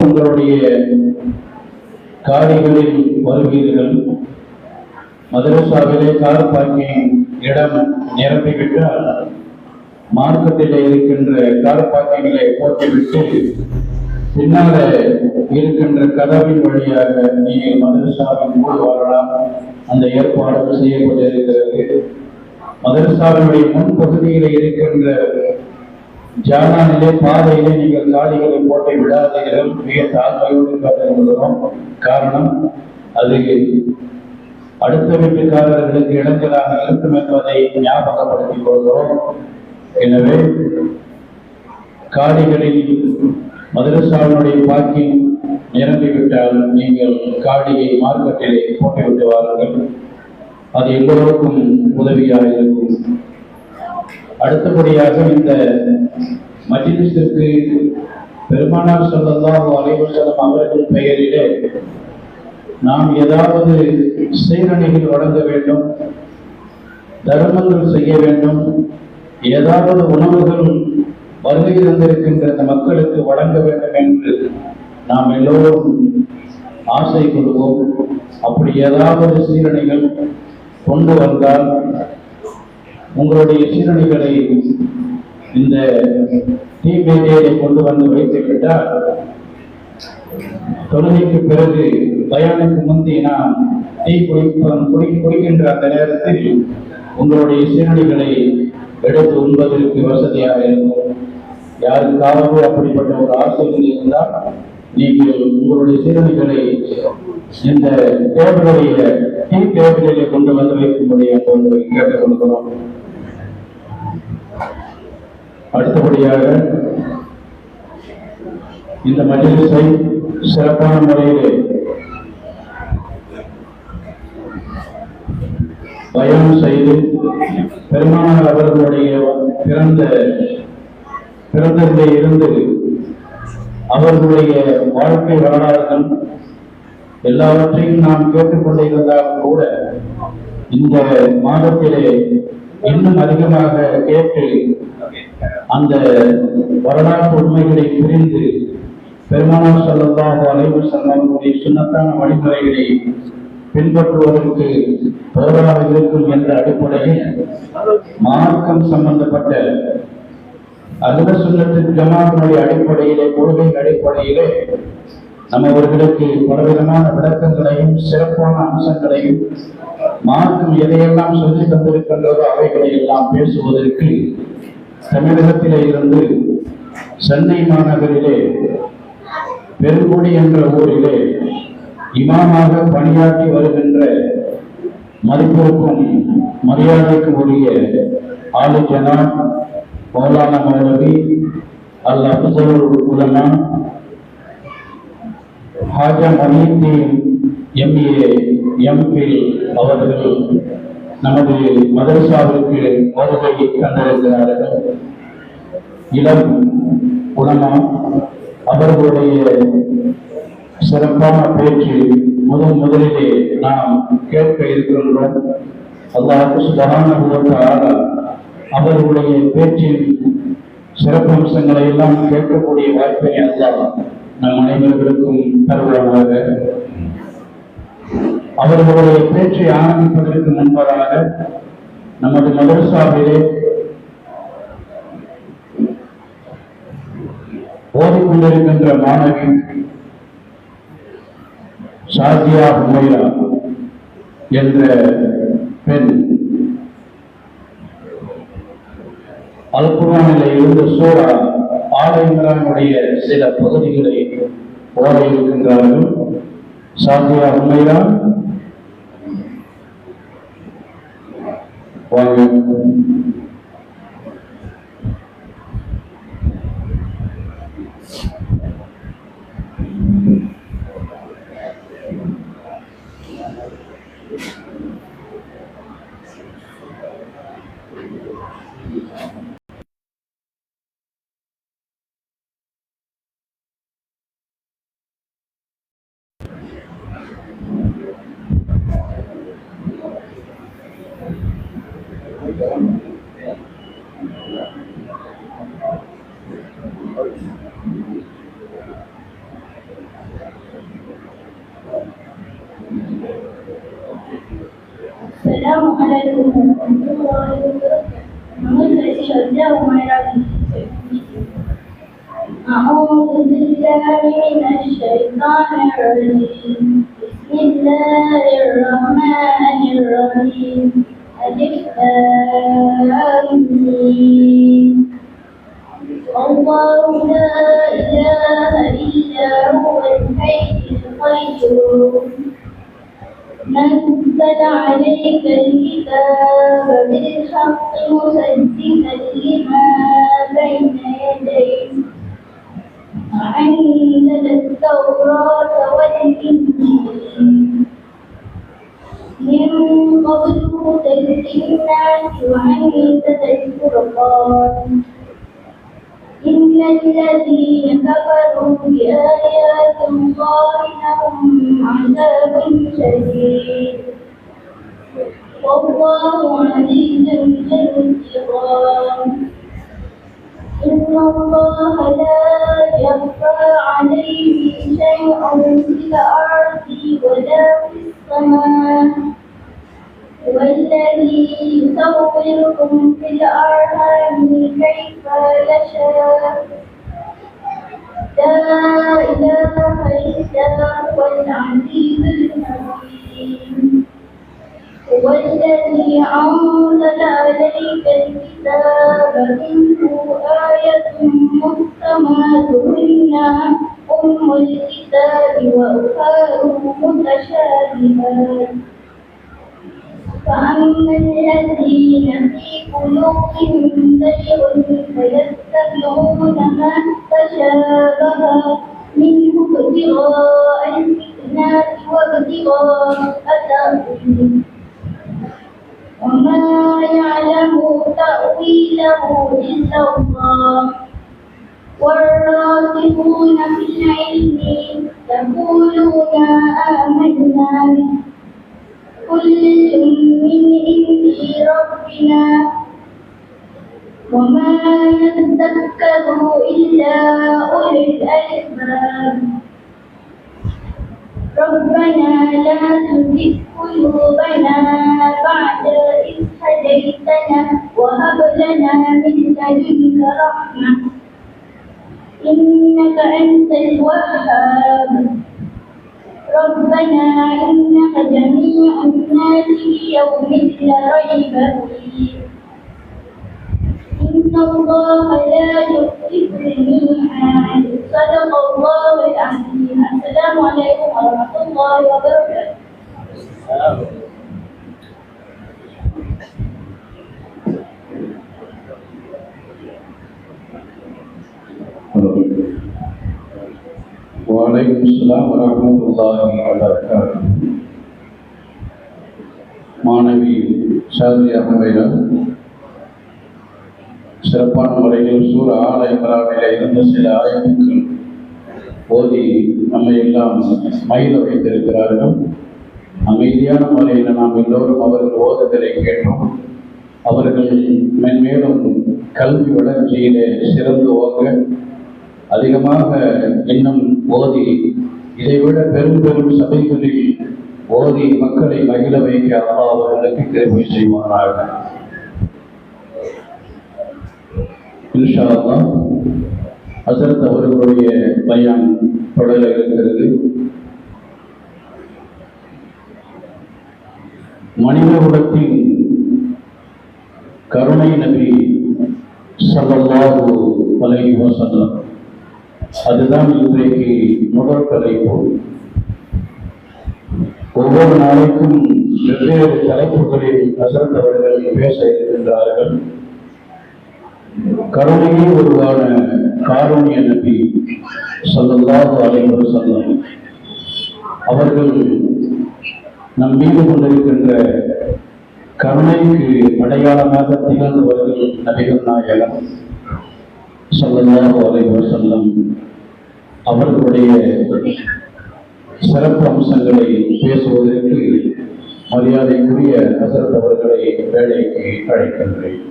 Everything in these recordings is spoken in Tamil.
உங்களுடைய காரிகளில் வருவீர்கள். மதரசாவிலே கார் பார்க்கிங் இடம் நிரம்பிவிட்டால் மார்க்கெட்டில் இருக்கின்ற கார் பார்க்கிங்களை போட்டுவிட்டு பின்னால இருக்கின்ற கதவின் வழியாக நீங்கள் மதரசாவின் மூடு வரலாம். அந்த ஏற்பாடு செய்யப்பட்டிருக்கிறது. மதரசாவினுடைய முன்பகுதியில் இருக்கின்ற ஜானானிலே பாதையிலே நீங்கள் காடிகளை போட்டு விடாதீர்கள். மிக தாழ்மையோடு காட்டுகிறோம். காரணம், அது அடுத்த வீட்டுக்காரர்களுக்கு இளைஞராக இருக்கும் என்பதை ஞாபகப்படுத்திக் கொள்கிறோம். எனவே காடிகளில் மதரசாவினுடைய பார்க்கிங் நிரம்பிவிட்டால் நீங்கள் காடியை மார்க்கெட்டிலே போட்டுவிட்டு வாருங்கள். அது எல்லோருக்கும் உதவியாக இருக்கும். அடுத்தபடியாக இந்த மஜ்லிஸிற்கு பெருமானார் ஸல்லல்லாஹு அலைஹி வஸல்லம் அவர்கள் பெயரிலே நாம் ஏதாவது சீரணிகள் வழங்க வேண்டும், தர்மங்கள் செய்ய வேண்டும், ஏதாவது உணவுகள் வருகை தந்திருக்கின்ற அந்த மக்களுக்கு வழங்க வேண்டும் என்று நாம் எல்லோரும் ஆசை கொள்வோம். அப்படி ஏதாவது சீரணிகள் கொண்டு வந்தால் உங்களுடைய சீரணிகளை இந்த தீமேடையை கொண்டு வந்து வைத்துவிட்டால் தொழுகைக்கு பிறகு பயானுக்கு முந்தி நாம் டீ குடிக்கின்ற அந்த நேரத்தில் உங்களுடைய சீரணிகளை எடுத்து உண்பதற்கு வசதியாக இருக்கும். யாருக்காவது அப்படிப்பட்ட ஒரு ஆசை இருந்தால் நீங்கள் உங்களுடைய சீரணிகளை இந்த டேபிளுடைய டீ டேபிளிலே கொண்டு வந்து வைக்கும்படியாக கேட்டுக் கொள்கிறோம். அடுத்தபடியாக இந்த மஜ்லிஸை சிறப்பான முறையிலே பயான் செய்து பெருமானார் அவர்களுடைய பிறந்ததிலே இருந்து அவர்களுடைய வாழ்க்கை வரலாறுகள் எல்லாவற்றையும் நாம் கேட்டுக்கொண்டே இருந்தாலும் கூட இந்த மாதத்திலே இன்னும் அதிகமாக கேட்டு அந்த வரலாற்று உண்மைகளை புரிந்து பெருமானார் ஸல்லல்லாஹு அலைஹி வஸல்லம் அவர்களுடைய சுன்னத்தான வழிமுறைகளை பின்பற்றுவதற்கு தோதாக இருக்கும் என்ற அடிப்படையில் மார்க்கம் சம்பந்தப்பட்ட அஹ்ல சுன்னத்துல் ஜமாஅத்தினுடைய அடிப்படையிலே, கொள்கை அடிப்படையிலே நம்மவர்களுக்கு பலவிதமான விளக்கங்களையும் சிறப்பான அம்சங்களையும் மார்க்கம் எதையெல்லாம் சொல்லி தந்திருக்கின்றதோ அவைகளை எல்லாம் பேசுவதற்கு தமிழகத்திலே இருந்து சென்னை மாநகரிலே பெருங்குடி என்ற ஊரிலே இமாமாக பணியாற்றி வருகின்ற மதிப்பிற்கும் மரியாதைக்கும் உரிய ஆளுஜனா மௌலானா மௌலவி அல் அஃஸலுல் உலமா ஹாஜா மொஹீதீன் எம்ஏ எம்பில் அவர்கள் நமது மதரசாவிற்கு வருகை தந்திருக்கிறார்கள். இளம் உலமா அவர்களுடைய சிறப்பான பேச்சு முதலிலே நாம் கேட்க இருக்கின்றோம். அல்லாஹ் சுப்ஹானஹு வ தஆலா அவர்களுடைய பேச்சின் சிறப்பம்சங்களை எல்லாம் கேட்கக்கூடிய வாய்ப்பை அல்லாஹ் நம் அனைவர்களுக்கும் தருவானாக. அவர்களுடைய பேச்சை ஆரம்பிப்பதற்கு முன்பதாக நமது மதரசாவிலே ஓடிக்கொண்டிருக்கின்ற மாணவி ஷாஜியா ஹுமைரா என்ற பெண் அல் குர்ஆனிலே இருந்து சூரா ஆல இம்ரானுடைய சில பகுதிகளை ஓட இருக்கின்றார்கள். ஷாஜியா ஹுமைரா வாங்க. السلام عليكم ورحمة الله وبركاته. أعوذ بالله من الشيطان الرجيم. بسم الله الرحمن الرحيم. ألف لام ميم. الله لا إله إلا هو الحي القيوم. نزل عليك الكتاب بالحق مصدقا لما بين يديه وأنزل التوراة والإنجيل من قبل هدى للناس وأنزل الفرقان. إن الذين كفروا بآيات الله لهم عذاب شديد والله عزيز ذو انتقام. إن الله لا يخفى عليه شيء في الأرض ولا في السماء. والذي يصوركم في الأرحام كيف يشاء. لا إله إلا هو العزيز الحكيم. هو الذي أنزل عليك الكتاب منه آية محكمات هن أم الكتاب وأخر متشابهات. فأما الذين في قلوبهم زيغ فيتبعون ما تشابه منه ابتغاء الفتنة وابتغاء تأويله وما يعلم تأويله إلا الله. والراسخون في العلم يقولون آمنا به كل من عند ربنا وما يذكر إلا أولي الألباب. ربنا لا تزغ قلوبنا بعد إذ هديتنا وهب لنا من لدنك رحمة إنك أنت الوهاب. ربنا إنك جميع الناس يوم لا ريب فيه. إن الله لا يخلف الميعاد. صدق الله العظيم. السلام عليكم ورحمة الله وبركاته. وعليكم السلام ورحمة الله وبركاته. மாணவி ஷாதியா ஹுமைரா சிறப்பான முறையில் சூரா ஆல இம்ரானில் இருந்த சில ஆயத்துக்கள் ஓதி நம்மை எல்லாம் மகிழ வைத்திருக்கிறார்கள். அமைதியான முறையில் நாம் எல்லோரும் அவர்கள் ஓதுதலை கேட்டோம். அவர்கள் மென்மேலும் கல்வி வளர்ச்சியிலே சிறந்து ஓங்க அதிகமாக இன்னும் ஓதி இதைவிட பெரும் பெரும் சபைகளில் ஓதி மக்களை மகிழ வைக்க அல்லாஹ் அவர்களுக்கு கிருபை செய்வானாக. இன்ஷா அல்லாஹ் ஹஸரத் அவர்களுடைய பயான் தொடர இருக்கிறது. மனிதகுலத்தின் கருணை நபி ஸல்லல்லாஹு அலைஹி வஸல்லம், அதுதான் இன்றைக்கு முதல் தலைப்பு. ஒவ்வொரு நாளைக்கும் வெவ்வேறு தலைப்புகளில் ஹஸரத் அவர்கள் பேச இருக்கின்றார்கள். கருணையே உருவான காருண்ய நபி ஸல்லல்லாஹு அலைஹி வஸல்லம் அவர்கள் நம் மீது கொண்டிருக்கின்ற கருணைக்கு அடையாளமாக திகழ்ந்தவர்கள் நபிகள் நாயகம் ஸல்லல்லாஹு அலைஹி வஸல்லம். அவர்களுடைய சிறப்பு அம்சங்களை பேசுவதற்கு மரியாதைக்குரிய ஹஸரத் அவர்களை வேலைக்கு அழைக்கின்றேன்.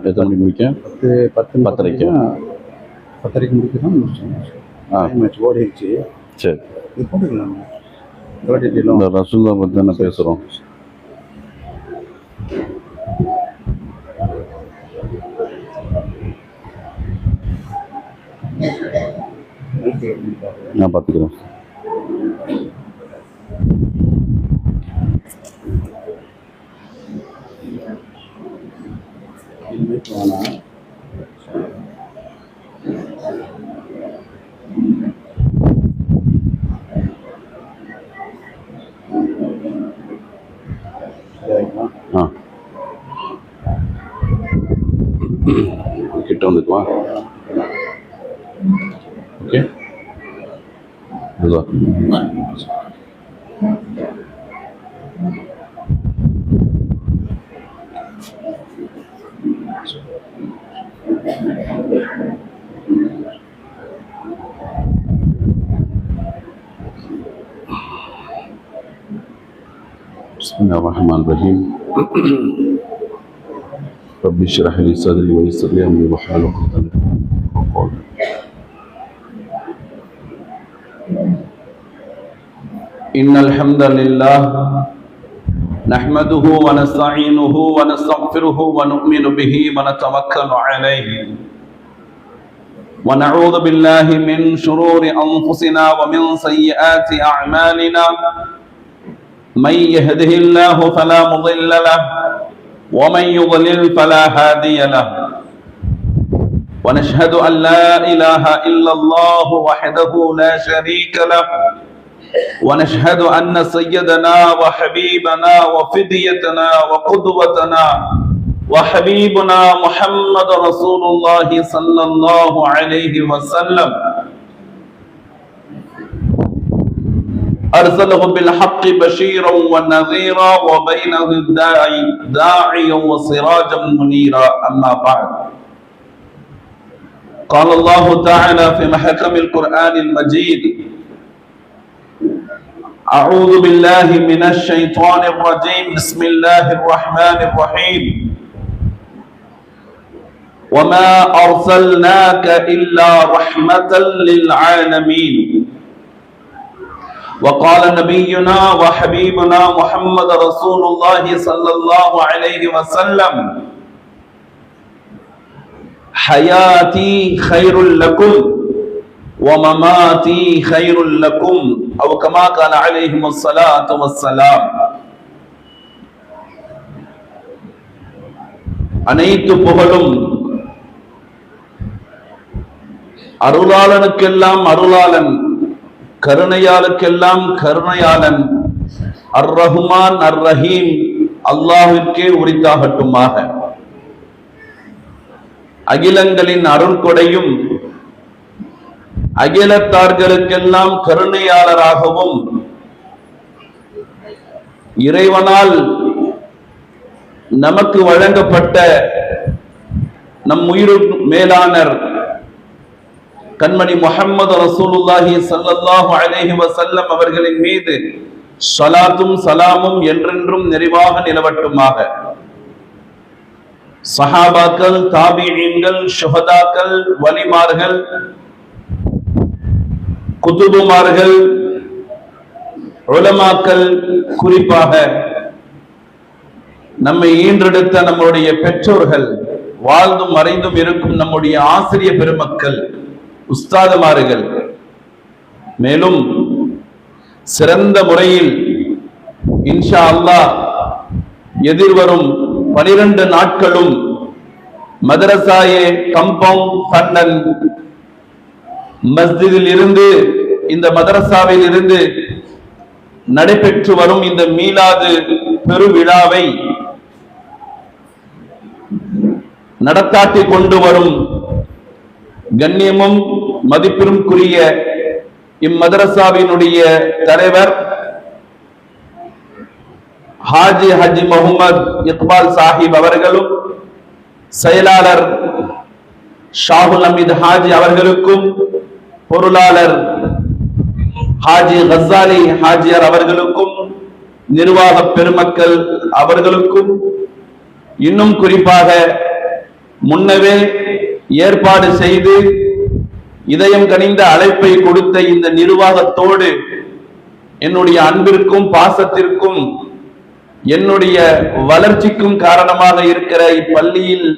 எத்தனை மணிக்கு முடிக்க? 10:30. 10:30 முடிக்க தான் முடிச்சோம். மேட்ச் ஓடிடுச்சு. சரி, இது போட்டுக்கலாம். இந்த ரசூலுல்லாஹ் பற்றி தானே பேசுகிறோம். நான் பார்த்துக்கிறேன். கிட்ட வந்துக்குவா. ஓகே, بسم الله الرحمن الرحيم. رب اشرح لي صدري ويسر لي امري واحلل عقدة من لساني يفقهوا قولي. إن الحمد لله نحمده ونستعينه ونستغفره ونؤمن به ونتوكل عليه ونعوذ بالله من شرور أنفسنا ومن سيئات أعمالنا. من يهده الله فلا مضل له ومن يضلل فلا هادي له. ونشهد أن لا إله إلا الله وحده لا شريك له. ونشهد أن سيدنا وحبيبنا وفديتنا وقدوتنا وحبيبنا محمد رسول الله صلى الله عليه وسلم أرسله بالحق بشيرا ونذيرا وبينه داعيا وسراجا منيرا. أما بعد، قال الله تعالى في محكم القرآن المجيد: أعوذ بالله من الشيطان الرجيم. بسم الله الرحمن الرحيم. وما أرسلناك إلا رحمة للعالمين. وقال نبينا وحبيبنا محمد رسول الله صلى الله عليه وسلم: حياتي خير لكم ومماتي خير لكم، أو كما قال عليهم الصلاة والسلام. அனைத்து புகழும் அருளாளனுக்கெல்லாம் அருளாளன், கருணையாளுக்கெல்லாம் கருணையாளன், அர் ரஹ்மான் அர் ரஹீம் அல்லாஹ்விற்கே உரித்தாகட்டுமாக. அகிலங்களின் அருள்கொடையும் அகிலத்தார்களுக்கெல்லாம் கருணையாளராகவும் இறைவனால் நமக்கு வழங்கப்பட்ட நம் உயிர் மேலானர் கண்மணி முஹம்மது ரசூலுல்லாஹி ஸல்லல்லாஹு அலைஹி வஸல்லம் அவர்களின் மீது ஸலாத்தும் சலாமும் என்றென்றும் நிறைவாக நிலவட்டுமாக. சஹாபாக்கள், தாபிஈன்கள், ஷுஹதாக்கள், வலிமார்கள், குதுபுமார்கள், உலமாக்கள், குறிப்பாக நம்மை ஈன்றெடுத்த நம்முடைய பெற்றோர்கள், வாழ்ந்தும் மறைந்தும் இருக்கும் நம்முடைய ஆசிரிய பெருமக்கள், உஸ்தாதுமார்கள், மேலும் சிறந்த முறையில் இன்ஷா அல்லாஹ் எதிர்வரும் 12 நாட்களும் மதரசாயே கம்பவுண்ட் பன்னன் மஸ்ஜிதில் இருந்து, இந்த மதரசாவில் இருந்து நடைபெற்று வரும் இந்த மீலாது பெருவிழாவை நடத்தாட்டி கொண்டு வரும் கண்ணியமும் மதிப்பிற்குரிய இம்மதரசாவினுடைய தலைவர் ஹாஜி முகமது இக்பால் சாஹிப் அவர்களும், செயலாளர் ஷாகுல் அமீத் ஹாஜி அவர்களுக்கும், பொருளாளர் ஹாஜி கசாலி ஹாஜியார் அவர்களுக்கும், நிர்வாக பெருமக்கள் அவர்களுக்கும், இன்னும் குறிப்பாக முன்னவே ஏற்பாடு செய்து இதயம் கனிந்த அழைப்பை கொடுத்த இந்த நிர்வாகத்தோடு என்னுடைய அன்பிற்கும் பாசத்திற்கும் என்னுடைய வளர்ச்சிக்கும் காரணமாக இருக்கிற இப்பள்ளியில்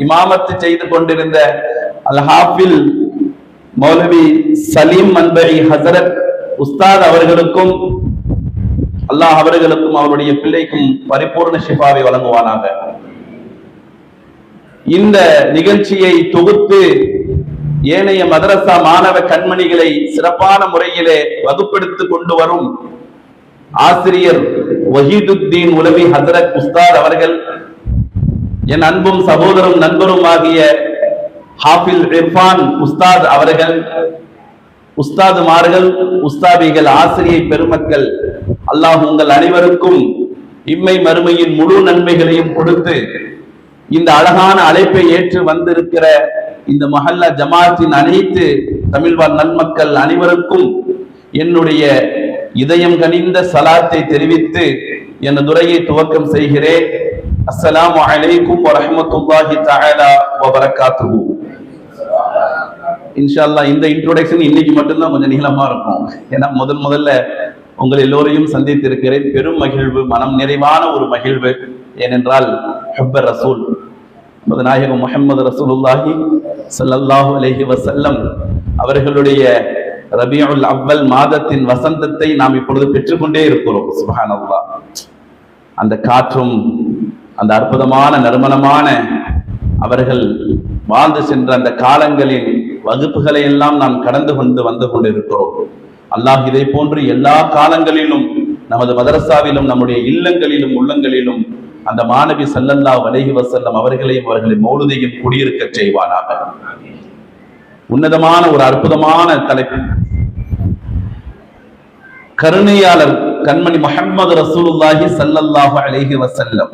இமாமத்து செய்து கொண்டிருந்த அல் ஹாஃபில் மௌலவி சலீம் மன்பரி ஹசரத் உஸ்தாத் அவர்களுக்கும் அல்லாஹ் அவர்களுக்கும் அவருடைய பிள்ளைக்கும் பரிபூர்ண ஷிஃபாவை வழங்குவானாக. இந்த நிகழ்ச்சியை தொகுத்து ஏனைய மதரசா மாணவ கண்மணிகளை சிறப்பான முறையிலே வகுப்படுத்திக் கொண்டு வரும் ஆசிரியர் வஹீதுத்தீன் உலவி ஹசரத் உஸ்தாத் அவர்கள், என் அன்பும் சகோதரும் நண்பரும் ஆகிய ஹாஃபில் இர்ஃபான் உஸ்தாத் அவர்கள், உஸ்தாதுமார்கள், உஸ்தாபிகள், ஆசிரியை பெருமக்கள், அல்லாஹ் உங்கள் அனைவருக்கும் இம்மை மறுமையின் முழு நன்மைகளையும் கொடுத்து இந்த அழகான அழைப்பை ஏற்று வந்திருக்கிற இந்த மஹல்லா ஜமாத்தின் அனைத்து தமிழ்வாழ் நன்மக்கள் அனைவருக்கும் என்னுடைய இதயம் கனிந்த சலாத்தை தெரிவித்து எனது உரையை துவக்கம் செய்கிறேன். அஸ்ஸலாமு அலைக்கும் வரஹ்மத்துல்லாஹி தஆலா வபரகாத்துஹு. இன்ஷா அல்லாஹ் இந்த இன்ட்ரோடக்ஷன் இன்னைக்கு மட்டும்தான் கொஞ்சம் நீளமா இருக்கும். ஏன்னா முதல்ல உங்கள் எல்லோரையும் சந்தித்திருக்கிறேன். பெரும் மகிழ்வு, மனம் நிறைவான ஒரு மகிழ்வு. ஏனென்றால் ஹுப்பர் ரசூல் நாயகம் முஹம்மது ரசூலுல்லாஹி ஸல்லல்லாஹு அலைஹி வஸல்லம் அவர்களுடைய ரபியுல் அவ்வல் மாதத்தின் வசந்தத்தை நாம் இப்பொழுது பெற்றுக்கொண்டே இருக்கிறோம். சுப்ஹானல்லாஹ். அந்த காற்றும் அந்த அற்புதமான நறுமணமான அவர்கள் வாழ்ந்து சென்ற அந்த காலங்களின் வகுப்புகளை எல்லாம் நாம் கடந்து வந்து கொண்டிருக்கிறோம். அல்லாஹ் இதை போன்று எல்லா காலங்களிலும் நமது மதரசாவிலும் நம்முடைய இல்லங்களிலும் உள்ளங்களிலும் அந்த மாணவி ஸல்லல்லாஹு அலைஹி வஸல்லம் அவர்களையும் அவர்களின் மௌலிதையும் குடியிருக்க செய்வானாக. உன்னதமான ஒரு அற்புதமான தலைப்பு, கருணையாளர் கண்மணி முஹம்மது ரசூலுல்லாஹி ஸல்லல்லாஹு அலைஹி வஸல்லம்.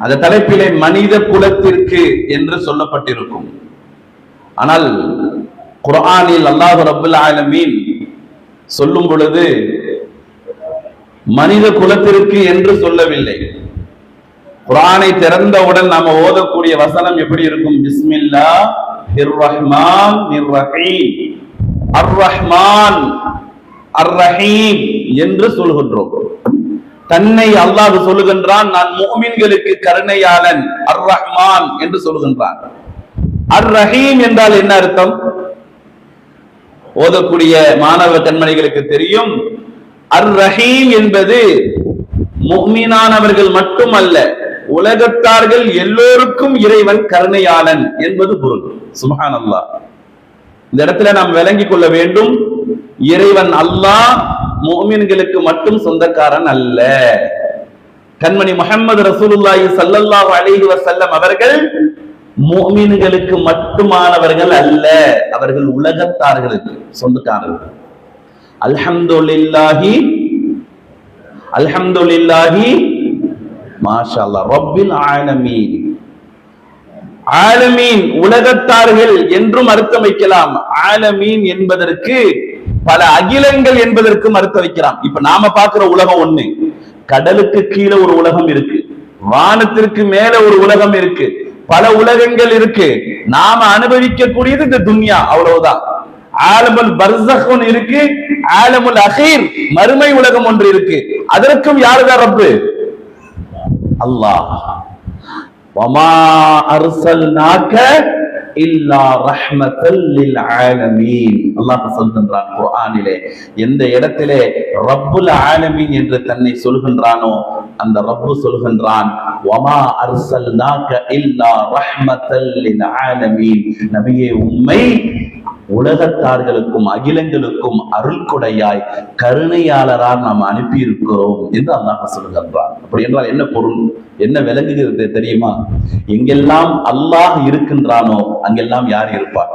அந்த தலைப்பிலே மனித குலத்திற்கு என்று சொல்லப்பட்டிருக்கும். ஆனால் குர்ஆனில் அல்லாஹ் ரப்பல் ஆலமீன் சொல்லும் பொழுது மனித குலத்திற்கு என்று சொல்லவில்லை. குர்ஆனை திறந்தவுடன் நாம ஓதக்கூடிய வசனம் எப்படி இருக்கும்? பிஸ்மில்லாஹிர் ரஹ்மானிர் ரஹீம், அர் ரஹ்மான் அர் ரஹீம் என்று சொல்கின்றோம். தன்னை அல்லாஹ் சொல்லுகின்றான், நான் முஃமின்களுக்கு கருணையாளன் அர் ரஹ்மான் என்று சொல்லுகின்றான். அர் ரஹீம் என்றால் என்ன அர்த்தம்? ஓதக்கூடிய மாணவ கண்மணிகளுக்கு தெரியும். அர் ரஹீம் என்பது முஃமினானவர்கள் மட்டுமல்ல, உலகத்தார்கள் எல்லோருக்கும் இறைவன் கருணையாளன் என்பது பொருள். சுப்ஹானல்லாஹ். இந்த இடத்துல நாம் விளங்கிக் கொள்ள வேண்டும், இறைவன் அல்லாஹ் முஃமின்களுக்கு மட்டும் சொந்தக்காரன் அல்ல. கண்மணி முஹம்மது ரசூலுல்லாஹி ஸல்லல்லாஹு அலைஹி வஸல்லம் அவர்கள் முஃமின்களுக்கு மட்டுமானவர்கள் அல்ல, அவர்கள் உலகத்தார்களுக்கு சொந்தக்காரர்கள். அல்ஹம்துலில்லாஹி அல்ஹம்துலில்லாஹி மாஷா அல்லாஹ் ரப்பில் ஆலமீன். ஆலமீன் உலகத்தார்கள் என்றும் அர்த்தம் வைக்கலாம். ஆலமீன் என்பதற்கு பல அகிலங்கள் என்பதற்கும் அர்த்தம் வைக்கலாம். இப்ப நாம பார்க்கிற உலகம் ஒண்ணு, கடலுக்கு கீழே ஒரு உலகம் இருக்கு, வானத்திற்கு மேல ஒரு உலகம் இருக்கு, பல உலகங்கள் இருக்கு. நாம அனுபவிக்கக்கூடியது இந்த துன்யா, அவ்வளவுதான். ஆலமுல் பர்ஸஹ் ஒன்று இருக்கு, ஆலமுல் அகீர் மறுமை உலகம் ஒன்று இருக்கு. அதற்கும் யாருதான் ரப்பு? அல்லாஹ். வமா அர்ஸல்நாக இல்லா ரஹ்மத்தல் லில் ஆலமீன். அல்லாஹ் சொல்கின்றான் குர்ஆனிலே, எந்த இடத்திலே ரப்புல் ஆலமீன் என்று தன்னை சொல்கின்றானோ அந்த ரப்பு சொல்கின்றான், வமா அர்ஸல்நாக இல்லா ரஹ்மத்தல் லில் ஆலமீன். நபியே, உம்மை உலகத்தார்களுக்கும் அகிலங்களுக்கும் அருள் கொடையாய் கருணையாளரால் நாம் அனுப்பி இருக்கிறோம் என்று அல்லாஹ் சொல்கின்றான். அப்படி என்றால் என்ன பொருள், என்ன விளங்குகிறது தெரியுமா? எங்கெல்லாம் அல்லாஹ் இருக்கின்றானோ அங்கெல்லாம் யார் இருப்பார்?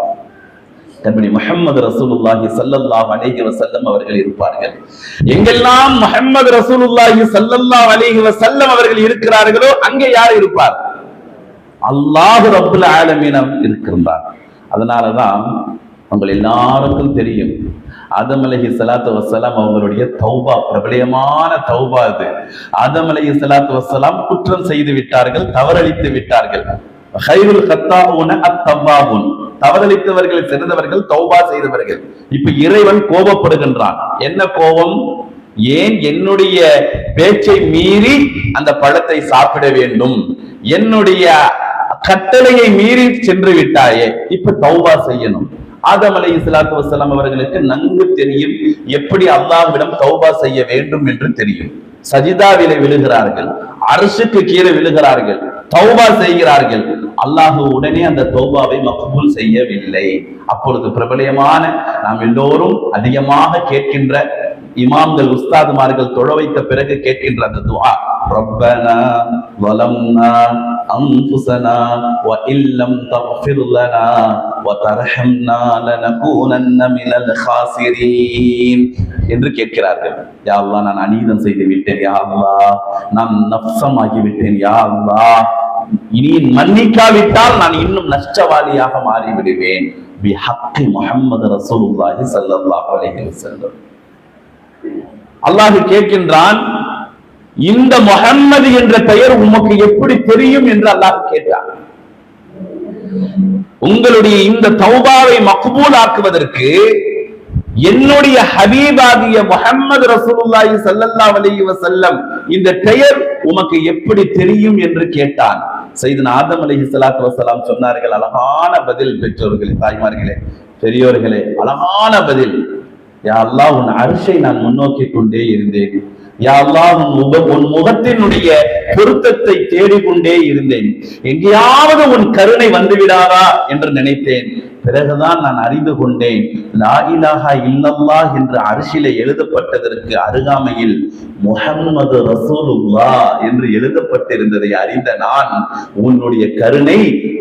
கண்மணி முஹம்மது ரசூலுல்லாஹி ஸல்லல்லாஹு அலைஹி வஸல்லம் அவர்கள் இருப்பார்கள். எங்கெல்லாம் முஹம்மது ரசூலுல்லாஹி ஸல்லல்லாஹு அலைஹி வஸல்லம் அவர்கள் இருக்கிறார்களோ அங்கே யார் இருப்பார்? அல்லாஹ் ரப்புல் ஆலமீன் இருக்கின்றார். அதனாலதான் உங்கள் எல்லாருக்கும் தெரியும், ஆதம் அலைஹிஸ்ஸலாத்து வஸ்ஸலாம் அவங்களுடைய தௌபா, பிரபலமான தௌபா இது. ஆதம் அலைஹிஸ்ஸலாத்து வஸ்ஸலாம் குற்றம் செய்து விட்டார்கள், தவறளித்து விட்டார்கள். ஹைருல் கத்தாஊன அத்தவ்வாபுன், தவறளித்தவர்கள் சிறந்தவர்கள் தௌபா செய்தவர்கள். இப்ப இறைவன் கோபப்படுகின்றான். என்ன கோபம்? ஏன் என்னுடைய பேச்சை மீறி அந்த பழத்தை சாப்பிட வேண்டும், என்னுடைய கட்டளையை மீறி சென்று விட்டாயே, இப்ப தௌபா செய்யணும். ஆதம் அலைஹிஸ்ஸலாத்து வஸ்ஸலாம் அவர்களுக்கு நன்கு தெரியும் எப்படி அல்லாஹ்விடம் தௌபா செய்ய வேண்டும் என்று தெரியும். சஜிதாவிலே விழுகிறார்கள், அர்ஷுக்கு கீழே விழுகிறார்கள், தௌபா செய்கிறார்கள். அல்லாஹ் உடனே அந்த தௌபாவை மக்பூல் செய்யவில்லை. அப்பொழுது பிரபலமான நாம் எல்லோரும் அதிகமாக கேட்கின்ற இமாம்கள் உஸ்தாதுமார்கள் தொழ வைத்த பிறகு கேட்கின்ற அந்த துஆ, ரப்பனா வலம்னா அன்ஃபுஸனா வ இல்லம் தக்ஃபிர் லனா வ தர்ஹம்னா லனகூனன்ன மினல் காசிரீன் என்று கேட்கிறார்கள். யா அல்லாஹ், நான் அநீதம் செய்து விட்டேன், யா அல்லாஹ் நான் நஃப்ஸமாகி விட்டேன், யா அல்லாஹ் இனி மன்னிக்காவிட்டால் நான் இன்னும் நஷ்டவாளியாக மாறிவிடுவேன். பிஹக்கி முஹம்மது ரசூலுல்லாஹி ஸல்லல்லாஹு அலைஹி வஸல்லம். அல்லாஹ் கேட்கின்றான், இந்த முஹம்மது என்ற பெயர் உமக்கு எப்படி தெரியும் என்று அல்லாஹ் கேட்டான். உங்களுடைய இந்த தௌபாவை மக்பூல் ஆக்குவதற்கு என்னுடைய ஹபீபாகிய முஹம்மது ரசூலுல்லாஹி ஸல்லல்லாஹு அலைஹி வஸல்லம் இந்த பெயர் உமக்கு எப்படி தெரியும் என்று கேட்டான். சையதுனா ஆதம் அலைஹிஸ்ஸலாத்து வஸ்ஸலாம் சொன்னார்கள், அழகான பதில். பெற்றோர்களே, தாய்மார்களே, பெரியோர்களே, அழகான பதில். யா அல்லாஹ், உன் அர்ஷை நான் முன்னோக்கி கொண்டே இருந்தேன். யா அல்லாஹ், உன் முகத்தினுடைய பொருத்தத்தை தேடிக்கொண்டே இருந்தேன். எங்கேயாவது உன் கருணை வந்துவிடாதா என்று நினைத்தேன். பிறகுதான் நான் அறிந்து கொண்டேன், லா இலாஹா இல்லல்லாஹ் என்று அர்ஷிலே எழுதப்பட்டதற்கு அருகாமையில் முஹம்மது ரசூலுல்லாஹ் என்று எழுதப்பட்டிருந்ததை அறிந்த நான், உன்னுடைய கருணை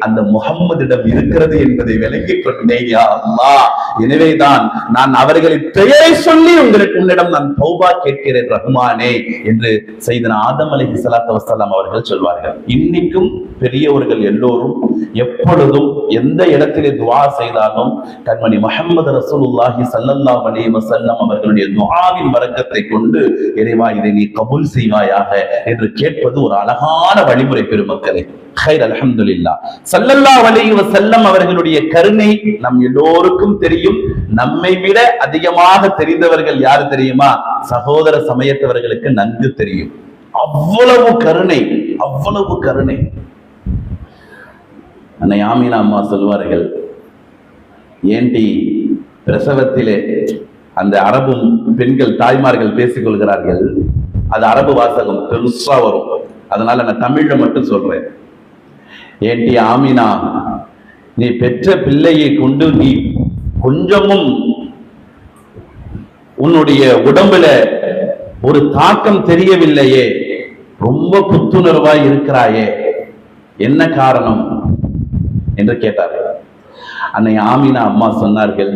அந்த முஹம்மதிடம் இருக்கிறது என்பதை விளங்கிக் கொண்டேன் யா அல்லாஹ். எனவேதான் நான் அவர்களின் பெயரை சொல்லி உன்னிடம் நான் தௌபா கேட்கிறேன் ரஹ்மானே என்று சையதுனா ஆதம் அலைஹிஸ்ஸலாத்து வஸ்ஸலாம் அவர்கள் சொல்வார்கள். இன்னைக்கும் பெரியவர்கள் எல்லோரும் எப்பொழுதும் எந்த இடத்திலே துஆ செய்தாலும் கண்மணி முஹம்மது ரசூலுல்லாஹி ஸல்லல்லாஹு அலைஹி வஸல்லம் அவர்களுடைய துஆவின் பரக்கத்தை கொண்டு, இறைவா இதை நீ கபூல் செய்வாயாக என்று கேட்பது ஒரு அழகான வழிமுறை. பெருமக்களே, ஹைர், அல்ஹம்துலில்லாஹ். ஸல்லல்லாஹு அலைஹி வஸல்லம் அவர்களுடைய கருணை நம் எல்லோருக்கும் தெரியும். நம்மை விட அதிகமாக தெரிந்தவர்கள் யார் தெரியுமா? சகோதர சமயத்தவர்களுக்கு நன்கு தெரியும். அவ்வளவு கருணை, அவ்வளவு கருணை. அன்னை ஆமீனா அம்மா சொல்வார்கள், ஏண்டி பிரசவத்திலே அந்த அரபு பெண்கள் தாய்மார்கள் பேசிக் கொள்கிறார்கள், அது அரபு வாசகம் பெருசா வரும், அதனால நான் தமிழ்ல மட்டும் சொல்றேன். ஏண்டி ஆமீனா, நீ பெற்ற பிள்ளையை கொண்டு நீ கொஞ்சமும் உன்னுடைய உடம்புல ஒரு தாக்கம் தெரியவில்லையே, ரொம்ப புத்துணர்வாய் இருக்கிறாயே, என்ன காரணம் என்று கேட்டார்கள். அன்னை ஆமீனா அம்மா சொன்னார்கள்,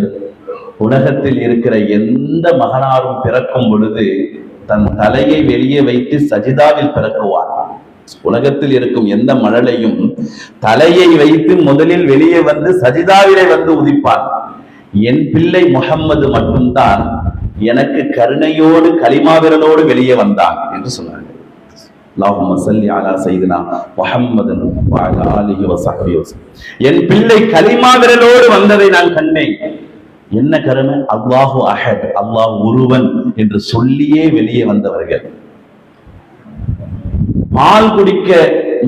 உலகத்தில் இருக்கிற எந்த மகனாரும் பிறக்கும் பொழுது தன் தலையை வெளியே வைத்து சஜிதாவில் பிறக்குவார். உலகத்தில் இருக்கும் எந்த மழலையும் தலையை வைத்து முதலில் வெளியே வந்து சஜிதாவிலே வந்து உதிப்பார். என் பிள்ளை முஹம்மது மட்டும்தான் எனக்கு கருணையோடு கலிமா விரலோடு வெளியே வந்தான் என்று சொன்னார்கள். அல்லாஹும்ம ஸல்லி அலா சய்யிதினா முஹம்மதின் வ அலா ஆலிஹி வ ஸஹ்பிஹி வஸல்லம். என் பிள்ளை கலிமா விரலோடு வந்ததை நான் கண்டேன். என்ன கருணை! அல்லாஹு அஹத், அல்லாஹ் ஒருவன் என்று சொல்லியே வெளியே வந்தவர்கள். பால் குடிக்க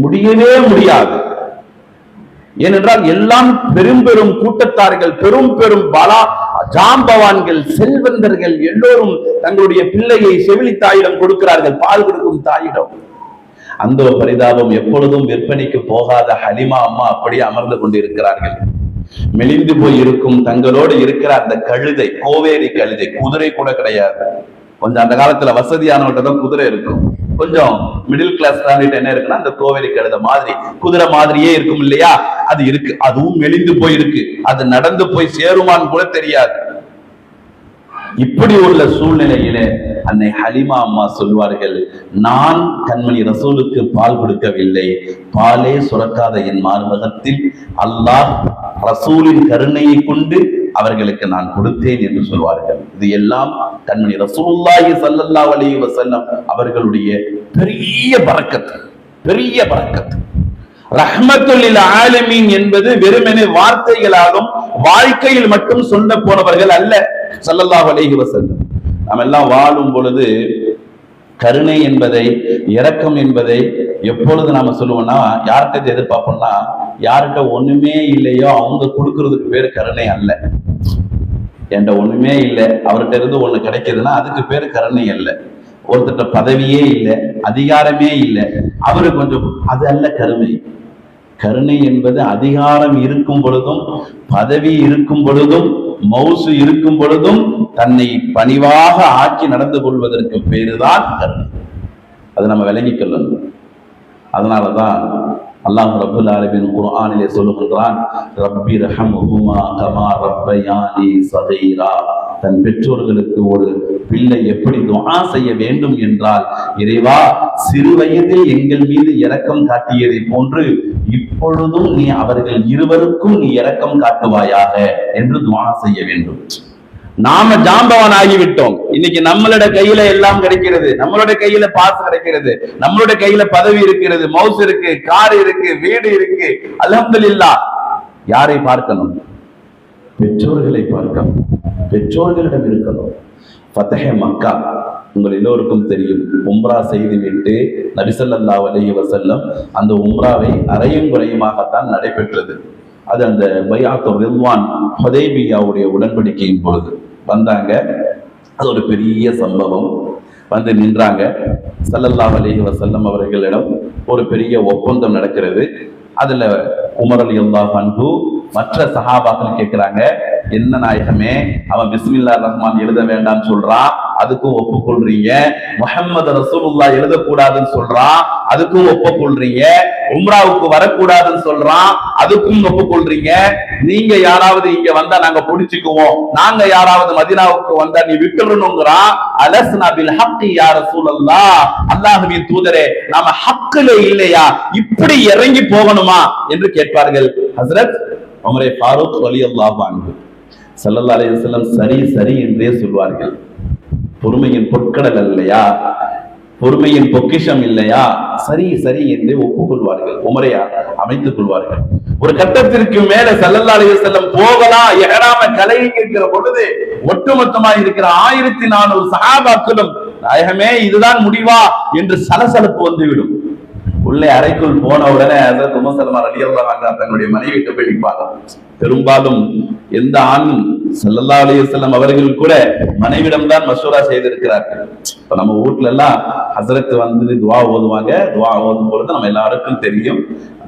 முடியவே முடியாது. ஏனென்றால் எல்லாம் பெரும் பெரும் கூட்டத்தார்கள், பெரும் பெரும் பலா ஜாம்பவான்கள், செல்வந்தர்கள் எல்லோரும் தங்களுடைய பிள்ளையை செவிலி தாயிடம் கொடுக்கிறார்கள், பால் கொடுக்கும் தாயிடம். அந்த பரிதாபம் எப்பொழுதும் விற்பனைக்கு போகாத ஹலிமா அம்மா அப்படியே அமர்ந்து கொண்டிருக்கிறார்கள். மெலிந்து போய் இருக்கும் தங்களோடு இருக்கிற அந்த கழுதை, கோவேரி கழுதை, குதிரை கூட கிடையாது. கொஞ்சம் அந்த காலத்துல வசதியானவர்கிட்ட தான் குதிரை இருக்கும். கொஞ்சம் மிடில் கிளாஸ் ஃபேமிலிட்ட என்ன இருக்குன்னா அந்த கோவேரி கழுதை மாதிரி குதிரை மாதிரியே இருக்கும் இல்லையா, அது இருக்கு. அதுவும் மெலிந்து போயிருக்கு, அது நடந்து போய் சேருமான்னு கூட தெரியாது. இப்படி உள்ள சூழ்நிலையில அன்னை ஹலிமா அம்மா சொல்வார்கள், நான் கண்மணி ரசூலுக்கு பால் கொடுக்கவில்லை, பாலே சுரக்காத என் மார்பகத்தில் அல்லாஹ் ரசூலின் கருணையை கொண்டு அவர்களுக்கு நான் கொடுத்தேன் என்று சொல்வார்கள். இது எல்லாம் கண்மணி ரசூலுல்லாஹி ஸல்லல்லாஹு அலைஹி வஸல்லம் அவர்களுடைய பெரிய பரக்கத், பெரிய பரக்கத். ரஹ்மத்துல் லில் ஆலமீன் என்பது வெறுமனே வார்த்தைகளாலும் வாழ்க்கையில் மட்டும் சொன்ன போனவர்கள் அல்ல ஸல்லல்லாஹு அலைஹி வஸல்லம். நாம் எல்லாம் வாழும் பொழுது கருணை என்பதை, இரக்கம் என்பதை எப்பொழுது நாம சொல்லுவோம்னா, யார்கிட்ட எதிர்பார்ப்போம்னா, யார்கிட்ட ஒண்ணுமே இல்லையோ அவங்க கொடுக்கறதுக்கு பேரு கருணை அல்ல. என்கிட்ட ஒண்ணுமே இல்லை, அவர்கிட்ட இருந்து ஒண்ணு கிடைக்குதுன்னா அதுக்கு பேரு கருணை அல்ல. ஒருத்தட்ட பதவியே இல்லை, அதிகாரமே இல்லை, அவரு கொஞ்சம், அது அல்ல கருணை. கருணை என்பது அதிகாரம் இருக்கும் பொழுதும், பதவி இருக்கும் பொழுதும், மௌசு இருக்கும் பொழுதும் தன்னை பணிவாக ஆக்கி நடந்து கொள்வதற்கு பேருதான் கருணை. அது நம்ம விளங்கிக் கொள்ளணும். அதனாலதான் அல்லாஹ் ரப்பல் ஆலமீன் குர்ஆனிலே சொல்லுகின்றான், ரப்பி ரஹம்ஹுமா கமா ரப்பயானி ஸகீரா. தன் பெற்றோர்களுக்கு ஒரு பிள்ளை எப்படி துஆ செய்ய வேண்டும் என்றால், இறைவா சிறு வயதில் எங்கள் மீது இரக்கம் காட்டியதை போன்று இப்பொழுதும் நீ அவர்கள் இருவருக்கும் நீ இரக்கம் காட்டுவாயாக என்று துஆ செய்ய வேண்டும். நாம ஜாம்பவான் ஆகிவிட்டோம். இன்னைக்கு நம்மளோட கையில எல்லாம் கிடைக்கிறது, நம்மளோட கையில பாஸ் கிடைக்கிறது, நம்மளோட கையில பதவி இருக்கிறது, மவுஸ் இருக்கு, கார் இருக்கு, வீடு இருக்கு. அல்ஹம்துலில்லாஹ். யாரை பார்க்கணும்? பெற்றோர்களை பார்க்கணும், பெற்றோர்களிடம் இருக்கணும். ஃபத்ஹ் மக்கா உங்கள் எல்லோருக்கும் தெரியும். உம்ரா செய்துவிட்டு நபி ஸல்லல்லாஹு அலைஹி வஸல்லம் அந்த உம்ராவை அரையும் குறையுமாகத்தான் நடைபெற்றது. அது அந்த பைஅத்துர் ரித்வான் ஹுதைபியாவுடைய உடன்படிக்கையின் பொழுது வந்தாங்க. அது ஒரு பெரிய சம்பவம். வந்து நின்றாங்க. ஸல்லல்லாஹு அலைஹி வஸல்லம் அவர்களிடம் ஒரு பெரிய ஒப்பந்தம் நடக்கிறது. அதுல உமர் ரலியல்லாஹு அன்ஹு மற்ற சஹாபாக்கள் கேட்கிறாங்க, என்ன நாயகமே, அவன் பிஸ்மில்லாஹிர் ரஹ்மான் எழுத வேண்டாம்னு சொல்றான், அதுக்கும் ஒப்புக்கொள்றீங்க. முஹம்மது ரசூலுல்லாஹ் எழுதக்கூடாதுன்னு சொல்றான், அதுக்கும் ஒப்புக்கொள்றீங்க. உம்ராவுக்கு வரக்கூடாதுன்னு சொல்றான், அதுக்கும் ஒப்புக்கொள்றீங்க. நீங்க யாராவது இங்க வந்தா நாங்க புடிச்சுக்குவோம், நாங்க யாராவது மதீனாவுக்கு வந்தா நீ விட்டுறணும்ங்கறான். அலஸ்னா பில் ஹக்கி யா ரசூலல்லாஹ், அல்லாஹ்வின் தூதரே நாம ஹக்கில இல்லையா, இப்படி இறங்கி போகணுமா என்று கேட்பார்கள். ஹஸ்ரத் உமரே ஃபாரூக் ரலியல்லாஹு அன்ஹு ஸல்லல்லாஹு அலைஹி வஸல்லம் சரி சரி என்றே சொல்வார்கள். பொறுமையின் பொற்கடல் இல்லையா, பொறுமையின் பொக்கிஷம் இல்லையா, சரி சரி என்றே ஒப்புக்கொள்வார்கள், உமரையா அமைத்துக் கொள்வார்கள். ஒரு கட்டத்திற்கு மேல ஸல்லல்லாஹு அலைஹி வஸல்லம் போகலாம், இஹ்ராம கலைங்கிற பொழுது ஒட்டுமொத்தமா இருக்கிற 1400 சஹாபாக்களும் நாயகமே இதுதான் முடிவா என்று சலசலப்பு வந்துவிடும். உள்ளே அறைக்குள் போன உடனே ஹஜ்ரத் உம்மு சலமா ரலியல்லாஹு அன்ஹா தன்னுடைய மனைவியிட்ட போய் நிற்பாங்க. பெரும்பாலும் எந்த ஆண் ஸல்லல்லாஹு அலைஹி வஸல்லம் அவர்கள் கூட மனைவிடம் தான் மஷூரா செய்திருக்கிறார்கள். இப்ப நம்ம வீட்டுல எல்லாம் ஹஸ்ரத் வந்து துவா ஓதுவாங்க. துவா ஓதும் பொழுது நம்ம எல்லாருக்கும் தெரியும்,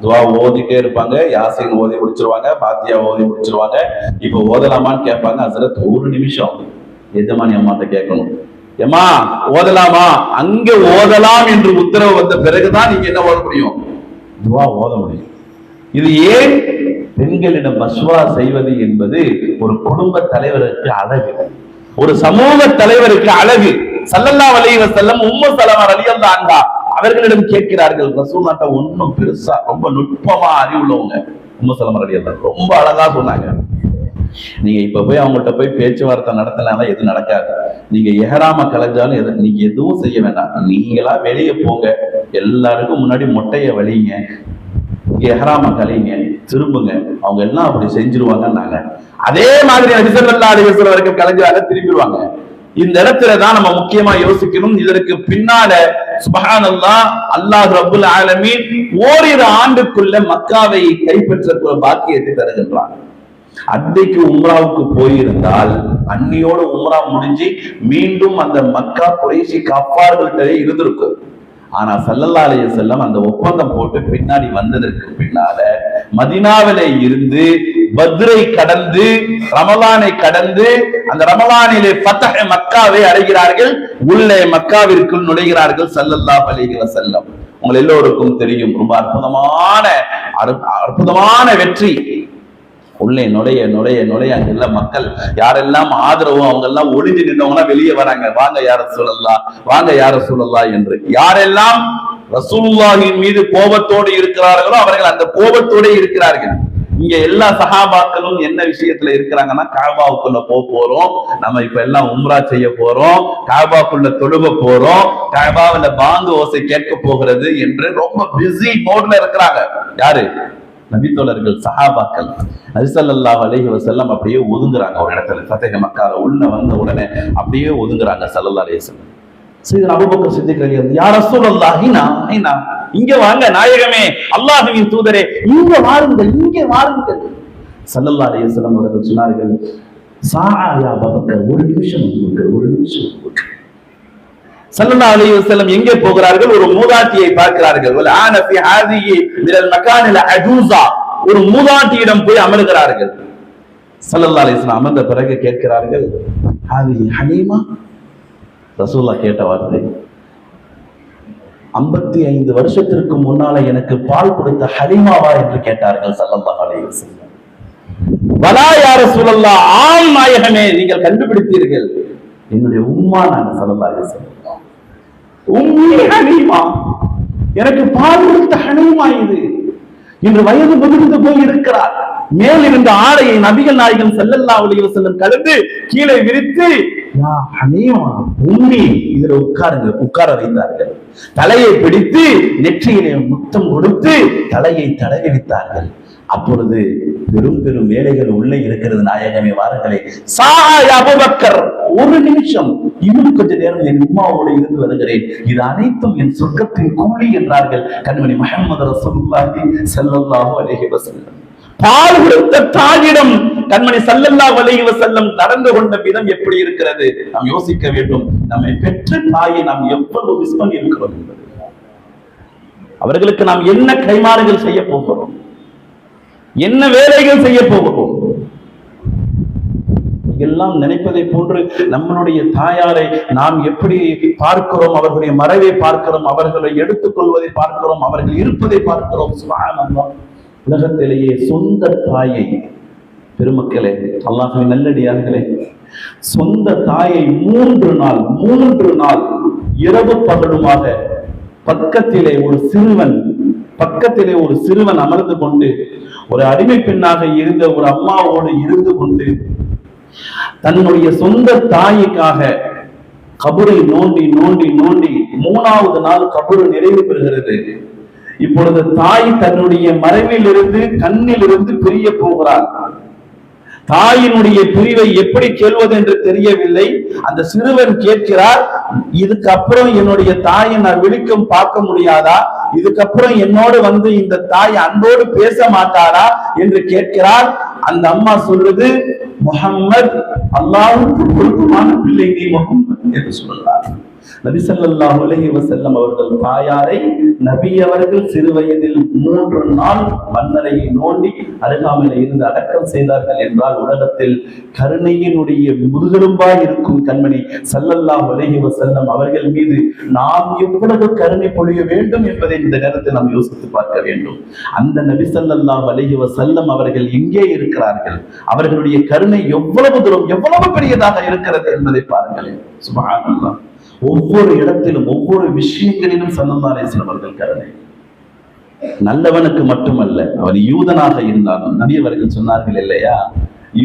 துவா ஓதிட்டே இருப்பாங்க. யாசீன் ஓதி முடிச்சிருவாங்க, பாத்தியா ஓதி முடிச்சிருவாங்க. இப்ப ஓதலாமான்னு கேட்பாங்க. ஹஸ்ரத் ஒரு நிமிஷம் எஜமானி அம்மாட்ட கேட்கணும், ஏமா ஓதலாமா? அங்க ஓதலாம் என்று உத்தரவு வந்த பிறகுதான் நீங்க என்ன ஓத முடியும், துவா ஓத முடியும். இது ஏன் பெண்களிடம் மஷ்வரா செய்வது என்பது ஒரு குடும்ப தலைவருக்கு அழகு, ஒரு சமூக தலைவருக்கு அழகு. ஸல்லல்லாஹு அலைஹி வஸல்லம் உம்மு சலமா ரலியல்லாஹு அன்ஹா அவர்களிடம் கேட்கிறார்கள். ரசூலுல்லாஹ் ஒன்னும் பெருசா ரொம்ப நுட்பமா அறிவுள்ளவங்க. உம்மு சலமா ரலியல்லாஹு ரொம்ப அழகா சொன்னாங்க, நீங்க இப்ப போய் அவங்கள்ட்ட போய் பேச்சுவார்த்தை நடத்தினா எதுவும் நடக்காது. நீங்க எஹராம கலைஞ்சாலும் நீங்க எதுவும் செய்ய வேண்டாம், நீங்களா வெளியே போங்க, எல்லாருக்கும் முன்னாடி மொட்டைய வலிங்க, எஹராம கலைங்க, திரும்புங்க, அவங்க எல்லாம் அப்படி செஞ்சிருவாங்கன்னாங்க. அதே மாதிரி நபி ஸல்லல்லாஹு அலைஹி வஸல்லம் வரைக்கும் கலைஞ்சாங்க, திரும்பிடுவாங்க. இந்த இடத்துலதான் நம்ம முக்கியமா யோசிக்கணும். இதற்கு பின்னால சுப்ஹானல்லாஹ், அல்லாஹ் ரப்புல் ஆலமீன் ஓரிரு ஆண்டுக்குள்ள மக்காவை கைப்பற்ற பாக்கியத்தை தருகின்றான். அன்றைக்கு உம்ராவுக்கு போயிருந்தால் அன்னியோட உம்ரா முடிஞ்சு மீண்டும் அந்த மக்கா குறைஷி கஃபார்கள்ட்ட இருந்திருக்கும். ஆனா ஸல்லல்லாஹு அலைஹி வஸல்லம் அந்த ஒப்பந்தம் போட்டு பின்னாடி வந்ததற்கு பின்னால மதீனாவிலே இருந்து பத்ரை கடந்து ரமலானை கடந்து அந்த ரமலானிலே ஃபத்ஹ் மக்காவை அடைகிறார்கள். உள்ளே மக்காவிற்குள் நுழைகிறார்கள் ஸல்லல்லாஹு அலைஹி வஸல்லம். உங்கள் எல்லோருக்கும் தெரியும், ரொம்ப அற்புதமான வெற்றி. உள்ளே நுழைய நுழைய நுழைய அங்குள்ள மக்கள் யாரெல்லாம் ஆதரவோ அவங்க எல்லாம் ஒளிஞ்சு நின்றவங்க வெளியே வராங்க, வாங்க யார ரசூலுல்லாஹ், வாங்க யார ரசூலுல்லாஹ் என்று. யாரெல்லாம் ரசூலுல்லாஹின் மீது கோபத்தோடு இருக்கிறார்களோ அவர்கள் அந்த கோபத்தோடு இருக்கிறார்கள். இங்க எல்லா சஹாபாக்களும் என்ன விஷயத்துல இருக்கிறாங்கன்னா, காபாவுக்குள்ள போறோம், நம்ம இப்ப எல்லாம் உம்ரா செய்ய போறோம், காபாக்குள்ள தொழுக போறோம், காபாவில பாங்கு ஓசை கேட்க போகிறது என்று ரொம்ப பிஸி மோட்ல இருக்கிறாங்க. யாரு? நபித்தோழர்கள், சஹாபாக்கள். நபி ஸல்லல்லாஹு அலைஹி வஸல்லம் அப்படியே ஒதுங்குறாங்க ஒரு இடத்துல. ஃபத்ஹ் மக்கால உள்ள வந்த உடனே அப்படியே ஒதுங்குறாங்க ஸல்லல்லாஹு அலைஹி வஸல்லம். சையதுனா அபூபக்கர் சித்திக் ரலியல்லாஹு அன்ஹு, யா ரசூலல்லாஹ் ஹினா, இங்க வாங்க நாயகமே, அல்லாஹ்வின் தூதரே, இங்க வாருங்கள், இங்கே வாருங்கள். ஸல்லல்லாஹு அலைஹி வஸல்லம் அவர்கள் சொன்னார்கள், சாஆ யா அபூபக்கர், ஒரு நிமிஷம் அபூபக்கர், ஒரு நிமிஷம். ஸல்லல்லாஹு அலைஹி வஸல்லம் எங்கே போகிறார்கள்? ஒரு மூதாட்டியை பார்க்கிறார்கள். வல் ஆன ஃபி ஹாதிஹி மினல் மகானில் அஜூஸா, ஒரு மூதாட்டியிடம் போய் அமர்கிறார்கள். ஸல்லல்லாஹு அலைஹி வஸல்லம் அமர்ந்த பிறகு கேட்கிறார்கள், ஹாதிஹி ஹலீமா? ரசூலுல்லாஹ் கேட்ட வார்த்தை, 55 வருஷத்திற்கு முன்னால எனக்கு பால் கொடுத்த ஹலீமாவா என்று கேட்டார்கள் ஸல்லல்லாஹு அலைஹி வஸல்லம். வலா யா ரசூலல்லாஹ், ஆம் நாயகமே, நீங்கள் கண்டுபிடித்தீர்கள், என்னுடைய உம்மா நான். ஸல்லல்லாஹு அலைஹி வஸல்லம், உம்மி ஹலீமா, எனக்கு பால் கொடுத்த ஹலீமா இது. இன்று வயது முதிர்ந்து போய் இருக்கிறார். மேல் இருந்த ஆடையை நபிகள் நாயகம் ஸல்லல்லாஹு அலைஹி வஸல்லம் கலந்து கீழே விரித்து, யா ஹலீமா உம்மி, இதுல உட்காருங்க, உட்கார வைத்தார்கள். தலையை பிடித்து நெற்றியிலே முத்தம் கொடுத்து தலையை தடவி வைத்தார்கள். அப்பொழுது பெரும் பெரும் வேலைகள் உள்ளே இருக்கிறது. நாயகமே வாருங்களே. சாயா அபூபக்கர், ஒரு நிமிஷம், இன்னும் கொஞ்ச நேரம் என் உம்மாவோடு இருந்து வருகிறேன், இது அனைத்தும் என் சொர்க்கத்தின் கூலி என்றார்கள் கண்மணி முஹம்மது ரசூலுல்லாஹி ஸல்லல்லாஹு அலைஹி வஸல்லம். பால் கொடுத்த தாயிடம் கண்மணி ஸல்லல்லாஹு அலைஹி வஸல்லம் நடந்து கொண்ட விதம் எப்படி இருக்கிறது? நாம் யோசிக்க வேண்டும். நம்மை பெற்ற தாயை நாம் எவ்வளவு மிஸ் பண்ணி இருக்கிறோம் என்பது. அவர்களுக்கு நாம் என்ன கைமாறுகள் செய்ய போகிறோம், என்ன வேலைகள் செய்ய போகிறோம்? எல்லாம் நினைப்பதை போன்று நம்மளுடைய தாயாரை நாம் எப்படி பார்க்கிறோம், அவர்களுடைய மறைவை பார்க்கிறோம், அவர்களை எடுத்துக் கொள்வதை பார்க்கிறோம், அவர்கள் இருப்பதை பார்க்கிறோம். சுப்ஹானல்லாஹ். உலகத்திலேயே சொந்த தாயை, பெருமக்களே, அல்லாஹ்வின் நல்லடியார்களே, சொந்த தாயை 3 நாள் இரவு பகலுமாக பக்கத்திலே ஒரு சிறுவன் அமர்ந்து கொண்டு, ஒரு அடிமை பெண்ணாக இருந்த ஒரு அம்மாவோடு இருந்து கொண்டு, தன்னுடைய சொந்த தாய்க்காக கபரை நோண்டி 3வது நாள் கபரு நிறைவு பெறுகிறது. இப்பொழுது தாய் தன்னுடைய மறைவில் இருந்து, கண்ணில் இருந்து பிரிய போகிறார். தாயினுடைய பிரிவை எப்படி கேள்வது என்று தெரியவில்லை. அந்த சிறுவன் கேட்கிறார், இதுக்கப்புறம் என்னுடைய தாயை நான் விழிக்கும் பார்க்க முடியாதா? இதுக்கப்புறம் என்னோடு வந்து இந்த தாய் அன்போடு பேச மாட்டாரா என்று கேட்கிறார். அந்த அம்மா சொல்றது, முஹம்மத் அல்லாஹ்வுக்கு பொருத்தமான பிள்ளை நீ முஹம்மத் என்று சொல்றார். நபி ஸல்லல்லாஹு அலைஹி வஸல்லம் அவர்கள் தாயாரை நபி அவர்கள் சிறு வயதில் 3 நாள் மண்ணறையை நோண்டி அருகாமையில் இருந்து அடக்கம் செய்தார்கள் என்றால், உலகத்தில் கருணையினுடைய முதுகெலும்பாய் இருக்கும் கண்மணி ஸல்லல்லாஹு அலைஹி வஸல்லம் அவர்கள் மீது நாம் எவ்வளவு கருணை பொழிய வேண்டும் என்பதை இந்த நேரத்தில் நாம் யோசித்து பார்க்க வேண்டும். அந்த நபி ஸல்லல்லாஹு அலைஹி வஸல்லம் அவர்கள் எங்கே இருக்கிறார்கள்? அவர்களுடைய கருணை எவ்வளவு தூரம், எவ்வளவு பெரியதாக இருக்கிறது என்பதை பாருங்களேன். சுப்ஹானல்லாஹ். ஒவ்வொரு இடத்திலும், ஒவ்வொரு விஷயங்களிலும் ஸல்லல்லாஹு அலைஹி வஸல்லம் அவர்கள் கருணை. நல்லவனுக்கு மட்டுமல்ல, அவன் யூதனாக இருந்தாலும் நபி அவர்கள் சொன்னார்கள் இல்லையா,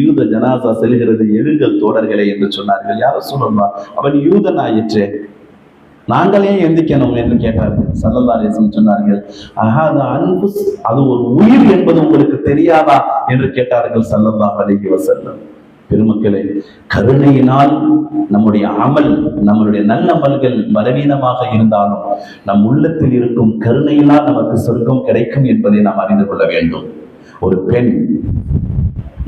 யூத ஜனாசா செல்கிறது, எழுங்கள் தோழர்களே என்று சொன்னார்கள். யார சொல்லலாம், அவன் யூதன் ஆயிற்றே, நாங்கள் ஏன் எந்திக்கணும் என்று கேட்டார்கள். ஸல்லல்லாஹு அலைஹி வஸல்லம் சொன்னார்கள், அஹாதா அன்புஸ், அது ஒரு உயிர் என்பது உங்களுக்கு தெரியாதா என்று கேட்டார்கள் ஸல்லல்லாஹு அலைஹி வஸல்லம். பெருமக்களே, கருணையினால் நம்முடைய அமல், நம்மளுடைய நல்ல அமல்கள் பலவீனமாக இருந்தாலும் நம் உள்ளத்தில் இருக்கும் கருணையினால் நமக்கு சொர்க்கம் கிடைக்கும் என்பதை நாம் அறிந்து கொள்ள வேண்டும். ஒரு பெண்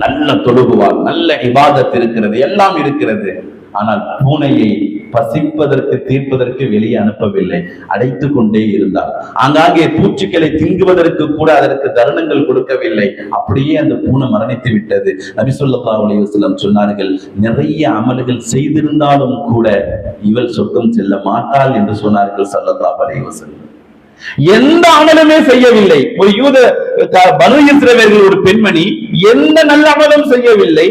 நல்ல தொழுகுவார், நல்ல இபாதத் இருக்கிறது, எல்லாம் இருக்கிறது, ஆனால் பூனையை பசிப்பதற்கு தீர்ப்பதற்கு வெளியே அனுப்பவில்லை, அடைத்து கொண்டே இருந்தார். ஆங்காங்கே பூச்சிகளை திங்குவதற்கு கூட அதற்கு தருணங்கள் கொடுக்கவில்லை. அப்படியே அந்த பூனை மரணித்து விட்டது. நபி ஸல்லல்லாஹு அலைஹி வஸல்லம் சொன்னார்கள், நிறைய அமல்கள் செய்திருந்தாலும் கூட இவள் சொர்க்கம் செல்ல மாட்டாள் என்று சொன்னார்கள் ஸல்லல்லாஹு அலைஹி வஸல்லம். எந்த அமலுமே செய்யவில்லை. ஒரு யூத பனு இஸ்ரவேலர்கள் ஒரு பெண்மணி எந்த நல்ல அமலும் செய்யவில்லை,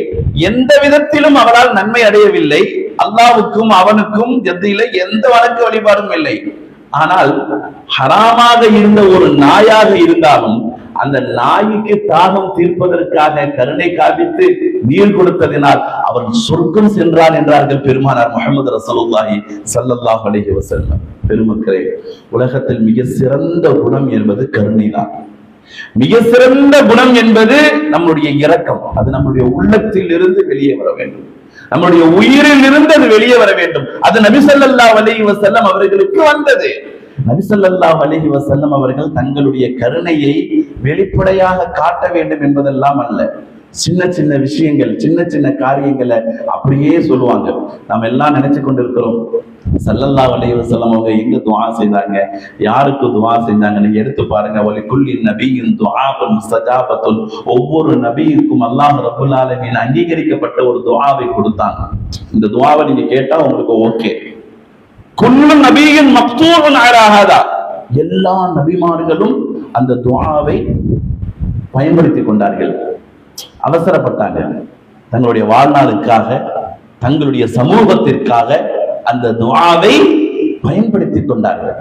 எந்த விதத்திலும் அவரால் நன்மை அடையவில்லை, அல்லாஹ்வுக்கும் அவனுக்கும் எந்த வணக்க வழிபாடும் இல்லை. ஆனால் ஹராமாக இருந்த ஒரு நாயாக இருந்தாலும் அந்த நாய்க்கு தாகம் தீர்ப்பதற்காக கருணை காண்பித்து நீர் கொடுத்ததினால் அவன் சொர்க்கம் சென்றான் என்றார்கள் பெருமானார் முஹம்மது ரசூலுல்லாஹி ஸல்லல்லாஹு அலைஹி வஸல்லம். பெருமக்களே, உலகத்தில் மிக சிறந்த குணம் என்பது கருணைதான். மிக சிறந்த குணம் என்பது நம்முடைய இரக்கம். அது நம்முடைய உள்ளத்தில் இருந்து வெளியே வர வேண்டும், நம்முடைய உயிரில் இருந்து அது வெளியே வர வேண்டும். அது நபி ஸல்லல்லாஹு அலைஹி வஸல்லம் அவர்களுக்கு வந்தது. நபி ஸல்லல்லாஹு அலைஹி வஸல்லம் அவர்கள் தங்களுடைய கருணையை வெளிப்படையாக காட்ட வேண்டும் என்பதெல்லாம் அல்ல, சின்ன சின்ன விஷயங்கள், சின்ன சின்ன காரியங்களை அப்படியே சொல்லுவாங்க. நாம எல்லாம் நினைச்சு கொண்டிருக்கிறோம், ஸல்லல்லாஹு அலைஹி வஸல்லம் அவங்க எங்க துஆ செய்தாங்க, யாருக்கு துஆ செஞ்சாங்கன்னு எடுத்து பாருங்க. வலிகுல்லி நபியின் துஆஉன் முஸ்தஜாபத்துன், ஒவ்வொரு நபிக்கும் அல்லாஹ் ரப்பல் ஆலமீன் அங்கீகரிக்கப்பட்ட ஒரு துஆவை கொடுத்தாங்க. இந்த துஆவை நீங்க கேட்டா உங்களுக்கு ஓகே. குல்லு நபியின் மக்தூஉன் அலா ஹதா, எல்லா நபிமார்களும் அந்த துஆவை பயன்படுத்தி கொண்டார்கள். அவசரப்பட்டாங்க, தங்களுடைய வாழ்நாளுக்காக, தங்களுடைய சமூகத்திற்காக அந்த துஆவை பயன்படுத்தி கொண்டார்கள்.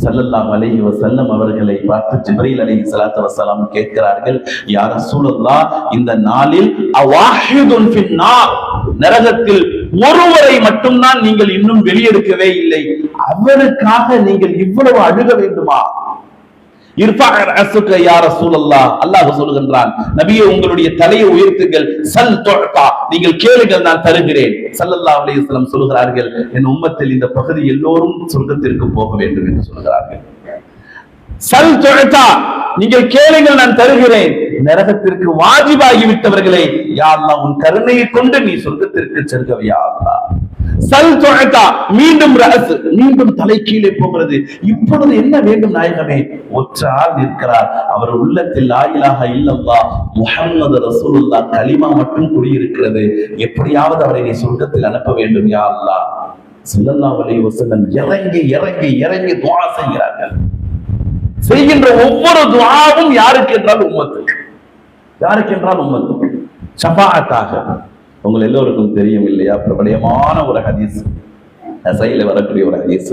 ஸல்லல்லாஹு அலைஹி வஸல்லம் அவர்களை பார்த்து ஜிப்ரீல் அலைஹிஸ்ஸலாத்து வஸலாம் கேட்கிறார்கள், யா ரசூலல்லாஹ், இந்த நாளில் அவாஹிதுன் ஃபின்னார், நரகத்தில் ஒருவரை மட்டும்தான் நீங்கள் இன்னும் வெளியெடுக்கவே இல்லை, அவருக்காக நீங்கள் இவ்வளவு அழுக வேண்டுமா? அல்லாஹ் சொல்லுகின்றான், நபியே உங்களுடைய தலையை உயர்த்துங்கள், சல் துஅதா, நீங்கள் கேளுங்கள் நான் தருகிறேன். ஸல்லல்லாஹு அலைஹி வஸல்லம் சொல்கிறார்கள், என் உம்மத்தில் இந்த பகுதி எல்லோரும் சொர்க்கத்திற்கு போக வேண்டும் என்று சொல்கிறார்கள். சல் துஅதா, நீங்கள் கேளுங்கள் நான் தருகிறேன். நரகத்திற்கு வாஜிபாகி விட்டவர்களே, யா அல்லாஹ் உன் கருணையை கொண்டு நீ சொர்க்கத்திற்கு செல்க யா அல்லாஹ். சல் துஅதா, மீண்டும் ரஅஸ், மீண்டும் தலை கீழே போகிறது. இப்பொழுது என்ன வேண்டும் நாயகமே? ஒற்றால் நிற்கிறார், அவர் உள்ளத்தில் லா இலாஹ இல்லல்லாஹ் முஹம்மது ரசூலுல்லாஹ் கலிமா மட்டும் குடியிருக்கிறது. எப்படியாவது அவரை நீ சொர்க்கத்தில் அனுப்ப வேண்டும் யா அல்லாஹ். ஸல்லல்லாஹு அலைஹி வஸல்லம் இறங்கி இறங்கி இறங்கி துஆ செய்கிறார்கள். செய்கின்ற ஒவ்வொரு துஆவும் யாருக்கு என்றால் உம்மத்துக்கு, யாருக்கு என்றால் உம்மத்துக்கு, ஷஃபாஅத்தாக. உங்கள் எல்லோருக்கும் தெரியும் இல்லையா, பிரபலமான ஒரு ஹதீஸ், நஸீல வரக்கூடிய ஒரு ஹதீஸ்.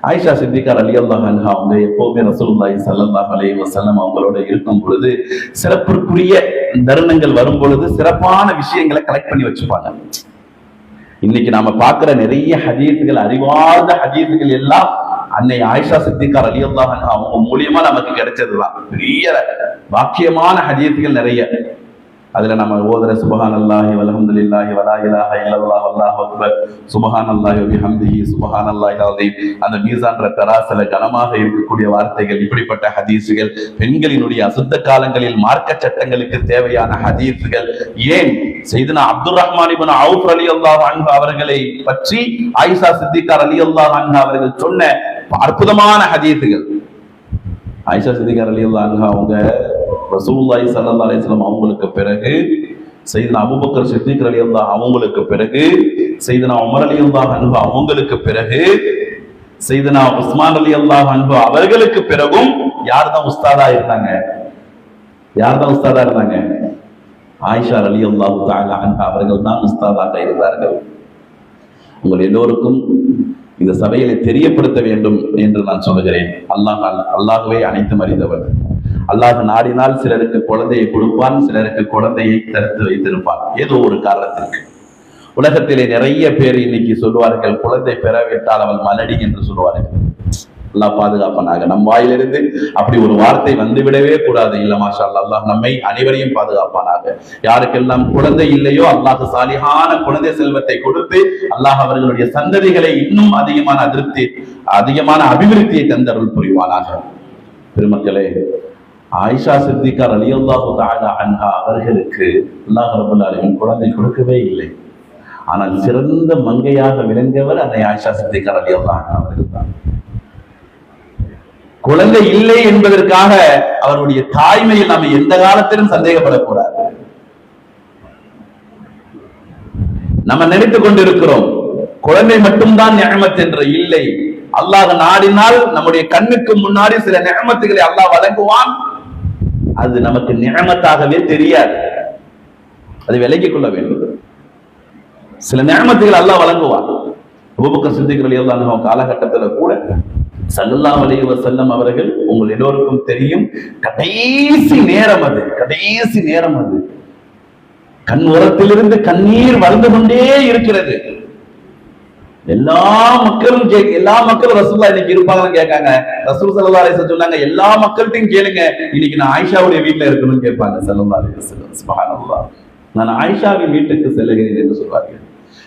ஆயிஷா சித்திகா ரலியல்லாஹு அன்ஹா அவங்க எப்பவுமே ரசூலுல்லாஹி ஸல்லல்லாஹு அலைஹி வஸல்லம் அவங்களோட இருக்கும் பொழுது, சிறப்புக்குரிய தருணங்கள் வரும் பொழுது சிறப்பான விஷயங்களை கலெக்ட் பண்ணி வச்சுப்பாங்க. இன்னைக்கு நாம பார்க்கிற நிறைய ஹதீஸ்கள், அறிவார்ந்த ஹதீஸ்கள் எல்லாம் அன்னை ஆயிஷா சித்திகா ரலியல்லாஹு அன்ஹா அவங்க மூலியமா நமக்கு கிடைச்சதுதான். பெரிய வாக்கியமான ஹதீஸ்கள் நிறைய. அதுல நம்ம ஓதுற சுப்ஹானல்லாஹி வல்ஹம்துலில்லாஹி வலா இலாஹ இல்லல்லாஹ் வல்லாஹு அக்பர், சுப்ஹானல்லாஹி வபிஹம்திஹி சுப்ஹானல்லாஹில் அஸீம், அந்த மீசான்ற தராசுல கனமாக இருக்கக்கூடிய வார்த்தைகள், இப்படிப்பட்ட ஹதீஸுகள், பெண்களினுடைய அசுத்த காலங்களில் மார்க்க சட்டங்களுக்கு தேவையான ஹதீஸுகள். ஏன் சையதுனா அப்துர் ரஹ்மான் இப்னு அவுஃப் ரலியல்லாஹு அன்ஹு அவர்களை பற்றி ஆயிஷா சித்திகா ரலியல்லாஹு அன்ஹா அவர்கள் சொன்ன அற்புதமான ஹதீஸுகள். ஆயிஷா சித்திகா ரலியல்லாஹு அன்ஹா அவங்க ரசூலுல்லாஹி ஸல்லல்லாஹு அலைஹி வஸல்லம் அவங்களுக்கு பிறகு, சையதுனா அபூபக்கர் சித்திக் ரலியல்லாஹு அவங்களுக்கு பிறகு, சையதுனா உமர் ரலியல்லாஹு அன்ஹு அவங்களுக்கு பிறகு, சையதுனா உஸ்மான் ரலியல்லாஹு அன்ஹு அவர்களுக்கு பிறகும் யார் தான் உஸ்தாதா இருந்தாங்க? யார் தான் உஸ்தாதா இருந்தாங்க? ஆயிஷா ரலியல்லாஹு தஆலா அன்ஹா அவர்கள் தான் உஸ்தாதாக இருந்தார்கள். உங்கள் எல்லோருக்கும் இந்த சபையிலே தெரியப்படுத்த வேண்டும் என்று நான் சொல்லுகிறேன். அல்லாஹ்வே அனைத்தும் அறிந்தவர். அல்லாஹ் நாடினால் சிலருக்கு குழந்தையை கொடுப்பான், சிலருக்கு குழந்தையை தடுத்து வைத்திருப்பான், ஏதோ ஒரு காரணத்திற்கு. உலகத்திலே நிறைய பேர் இன்னைக்கு சொல்லுவார்கள், குழந்தை பெறவிட்டால் அவள் மலடி என்று சொல்லுவார்கள். அல்லாஹ் பாதுகாப்பானாக. நம் வாயிலிருந்து அப்படி ஒரு வார்த்தை வந்துவிடவே கூடாது. இல்ல மாஷா அல்லாஹ், அல்லாஹ் நம்மை அனைவரையும் பாதுகாப்பானாக. யாருக்கெல்லாம் குழந்தை இல்லையோ அல்லாஹ் சாலிஹான குழந்தை செல்வத்தை கொடுத்து அல்லாஹ் அவர்களுடைய சந்ததிகளை இன்னும் அதிகமான அதிருப்தி, அதிகமான அபிவிருத்தியை தந்தருள் புரிவானாக. பெருமக்களே, ஆயிஷா சித்திகா ரலியல்லாஹு தஆலா அன்ஹா அவர்களுக்கு அல்லாஹ் ரப்பல் ஆலமீன் குழந்தை கொடுக்கவே இல்லை. ஆனால் சிறந்த மங்கையாக விளங்கியவர் அந்த ஆயிஷா சித்திகா ரலியல்லாஹு அன்ஹா அவர்கள் தான். குழந்தை இல்லை என்பதற்காக அவருடைய தாய்மையில் நாம் எந்த காலத்திலும் சந்தேகப்படக்கூடாது. நம்ம நினைத்துக் கொண்டிருக்கிறோம் குழந்தை மட்டும்தான் நிஅமத் என்று. இல்லை, அல்லாஹ் நாடினால் நம்முடைய கண்ணுக்கு முன்னாடி சில நிஅமத்துகளை அல்லாஹ் வழங்குவான். அது நமக்கு நிஅமத்தாகவே தெரியாது, அதை விலகிக் கொள்ள வேண்டும். சில நிஅமத்துகளை அல்லாஹ் வழங்குவான். அபூபக்கர் சித்திக் ரலியல்லாஹு அன்ஹு காலகட்டத்தில் கூட ஸல்லல்லாஹு அலைஹி வஸல்லம் அவர்கள் உங்கள் எல்லோருக்கும் தெரியும், கடைசி நேரம் அது கண் ஓரத்திலிருந்து கண்ணீர் வளர்ந்து கொண்டே இருக்கிறது. எல்லா மக்களும் ரசூலுல்லாஹ் இன்னைக்கு இருப்பாங்கன்னு கேட்காங்க. ரசூல் ஸல்லல்லாஹு அலைஹி வஸல்லம் சொன்னாங்க, எல்லா மக்கள்கிட்டையும் கேளுங்க, இன்னைக்கு நான் ஆயிஷாவுடைய வீட்டுல இருக்கணும்னு கேட்பாங்க ஸல்லல்லாஹு அலைஹி வஸல்லம். சுப்ஹானல்லாஹ். நான் ஆயிஷாவின் வீட்டுக்கு செல்லுகிறேன் என்று சொல்வார்கள்.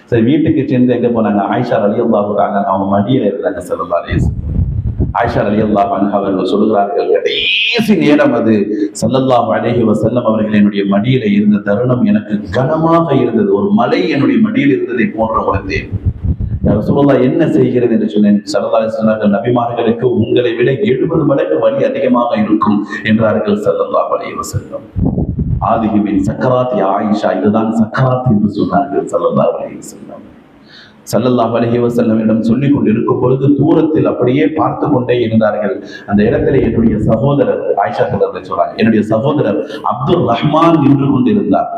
சரி, வீட்டுக்கு சென்று எங்க போனாங்க? ஆயிஷா ரலியல்லாஹு தஆலா அவங்க மடியில இருந்தாங்க ஸல்லல்லாஹு அலைஹி வஸல்லம். ஆயிஷா ரலியல்லாஹு அன்ஹா அவர்கள் சொல்கிறார்கள், கடைசி நேரம் அது ஸல்லல்லாஹு அலைஹி வஸல்லம் அவர்கள் என்னுடைய மடியில இருந்த தருணம் எனக்கு கனமாக இருந்தது. ஒரு மலை என்னுடைய மடியில் இருந்ததை போன்ற உணர்ந்தேன். ரசூலுல்லாஹ் என்ன செய்கிறது என்று சொன்னேன். ஸல்லல்லாஹு அலைஹி வஸல்லம், நபிமார்களுக்கு உங்களை விட 70 மடங்கு வலி அதிகமாக இருக்கும் என்றார்கள் ஸல்லல்லாஹு அலைஹி வஸல்லம். ஆதிஹிமின் சக்கராத் யா ஆயிஷா, இதுதான் சக்கராத் என்று சொன்னார்கள் ஸல்லல்லாஹு அலைஹி வஸல்லம். ஸல்லல்லாஹு அலைஹி வஸல்லம் சொல்லிக் கொண்டிருக்கும் பொழுது தூரத்தில் அப்படியே பார்த்து கொண்டே இருந்தார்கள். அந்த இடத்துல என்னுடைய சகோதரர், ஆயிஷா சொல்றாங்க, என்னுடைய சகோதரர் அப்துல் ரஹ்மான் நின்று கொண்டிருந்தார்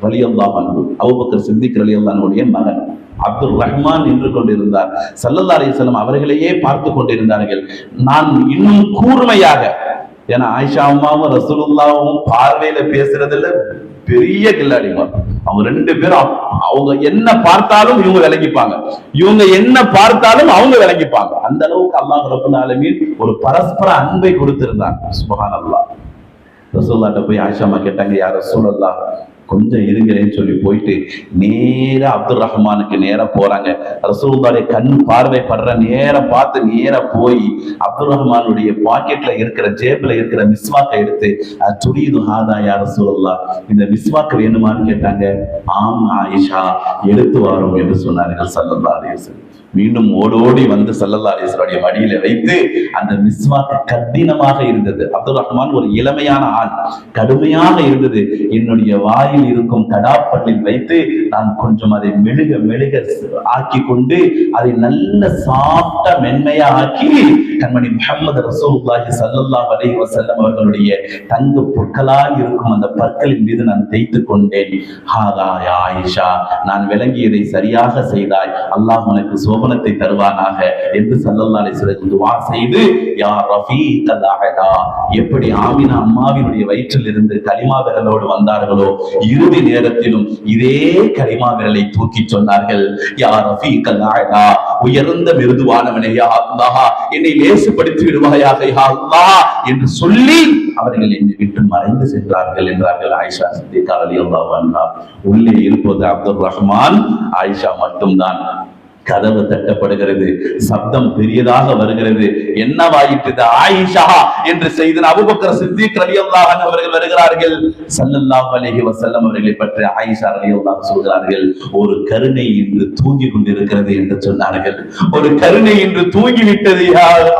ரலியல்லாஹு அன்ஹு. அபூபக்கர் சித்திக் ரலியல்லாஹு அன்ஹுடைய மகன் அப்துல் ரஹ்மான் நின்று கொண்டிருந்தார். ஸல்லல்லாஹு அலைஹி வஸல்லம் அவர்களையே பார்த்து கொண்டிருந்தார்கள். நான் இன்னும் கூர்மையாக, ஏன்னா ஆயிஷா அம்மாவும் ரசூலுல்லாஹும் பார்வையில பேசுறதுல பெரிய கில்லாடிங்க. அவங்க 2 பேரும் அவங்க என்ன பார்த்தாலும் இவங்க விளங்கிப்பாங்க, இவங்க என்ன பார்த்தாலும் அவங்க விளங்கிப்பாங்க. அந்த அளவுக்கு அல்லாஹ் ரப்பல் ஆலமீன் ஒரு பரஸ்பர அன்பை கொடுத்திருந்தாங்க. சுப்ஹானல்லாஹ். ரசூலுல்லாஹ்ட்ட போய் ஆயிஷா அம்மா கேட்டாங்க, யா ரசூலல்லாஹ் கொஞ்சம் இருங்களேன்னு சொல்லி போயிட்டு நேரா அப்துல் ரஹ்மானுக்கு நேரா போறாங்க. ரசூலுல்லாஹ்வுடைய கண் பார்வை படுற நேரா பார்த்து நேரா போய் அப்துல் ரஹ்மானுடைய பாக்கெட்ல இருக்கிற ஜேப்ல இருக்கிற மிஸ்வாக்கை எடுத்து, துரீது ஹாதா யா ரசூலுல்லாஹ், இந்த மிஸ்வாக் வேணுமான்னு கேட்டாங்க. ஆம் ஆயிஷா, எடுத்து வரோம் என்று சொன்னார்கள் ஸல்லல்லாஹு அலைஹி வஸல்லம். மீண்டும் ஓடோடி வந்து ஸல்லல்லாஹு அலைஹி வஸல்லம் மடியில வைத்து அந்த மிஸ்வாக் கடினமாக இருந்தது. அப்துல் ரஹ்மான் ஒரு இளமையான ஆள், கடுமையாக இருந்தது. என்னுடைய வாயில் இருக்கும் கடாப்பல்லில் வைத்து நான் கொஞ்சம் அதை மெழுக ஆக்கி கொண்டு அதை நல்ல சாஃப்டா மென்மையா ஆக்கி கண்மணி முஹம்மது ரசூலுல்லாஹி ஸல்லல்லாஹு அலைஹி வஸல்லம் அவர்களுடைய தங்க பொற்களால் இருக்கும் அந்த பற்களின் மீது நான் தேய்த்து கொண்டேன். ஹாதா யா ஆயிஷா, நான் விளங்கியதை சரியாக செய்தாய், அல்லாஹ் உனக்கு சோபனத்தை தருவானாக என்று ஸல்லல்லாஹு அலைஹி வஸல்லம் துஆ செய்து, யா ரஃபீகல் அலா, எப்படி ஆமினா அம்மாவினுடைய வயிற்றில் இருந்து கலிமா விரலோடு வந்தார்களோ இறுதி நேரத்திலும் இதே கலிமா விரலை தூக்கி சொன்னார்கள், யா ரஃபீகல் அலா, உயர்ந்த மிருதுவானவனே, யா அல்லாஹ் என்னை லேசுபடுத்தி விடுவாயாக யா அல்லாஹ் என்று சொல்லி அவர்கள் என்னை விட்டு மறைந்து சென்றார்கள் என்றார்கள் ஆயிஷா சித்திகா ரலியல்லாஹு அன்ஹா. உள்ளே இருப்பது அப்துல் ரஹ்மான், ஆயிஷா மட்டும்தான். கதவு தட்டப்படுகிறது, சப்தம் பெரியதாக வருகிறது. என்னவாயிற்று? ஆயிஷா என்று செய்து அபூபக்கர் சித்திக் ரலியல்லாஹு அன்ஹு அவர்கள் வருகிறார்கள். ஸல்லல்லாஹு அலைஹி வஸல்லம் அவர்களை பற்றி ஆயிஷா ரலியல்லாஹு சொல்கிறார்கள், ஒரு கருணை இன்று தூங்கி கொண்டிருக்கிறது என்று சொன்னார்கள். ஒரு கருணை இன்று தூங்கிவிட்டது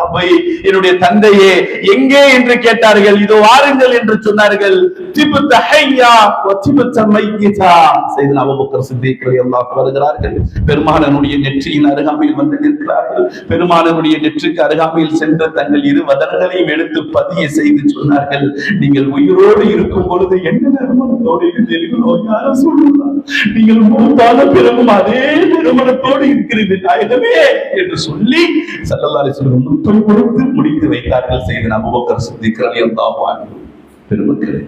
அவை, என்னுடைய தந்தையே எங்கே என்று கேட்டார்கள். இதோ வாருங்கள் என்று சொன்னார்கள். திபுத ஹய்யா வ திபுத மையிதா. சையதுனா அபூபக்கர் சித்திக் ரலியல்லாஹு வருகிறார்கள். பெருமானாருடைய நெற்றியின் அருகாமையில் வந்து நிற்கிறார்கள். பெருமானாருடைய நெற்றிக்கு அருகாமையில் சென்ற தங்கள் 2 வதனங்களையும் எடுத்து பதிய செய்து சொன்னார்கள், நீங்கள் உயிரோடு இருக்கும் பொழுது என்ன நறுமணத்தோடு இருந்தீர்களோ யார சொல்லலாம், நீங்கள் மூத்தான பிறகும் அதே நறுமணத்தோடு இருக்கிறீர்கள் நாயகமே என்று சொல்லி ஸல்லல்லாஹு அலைஹி வஸல்லம் முத்தம் கொடுத்து முடித்து வைத்தார்கள். சையதுனா அபூபக்கர் சித்திக் ரலியல்லாஹு அன்ஹு. பெருமக்களே,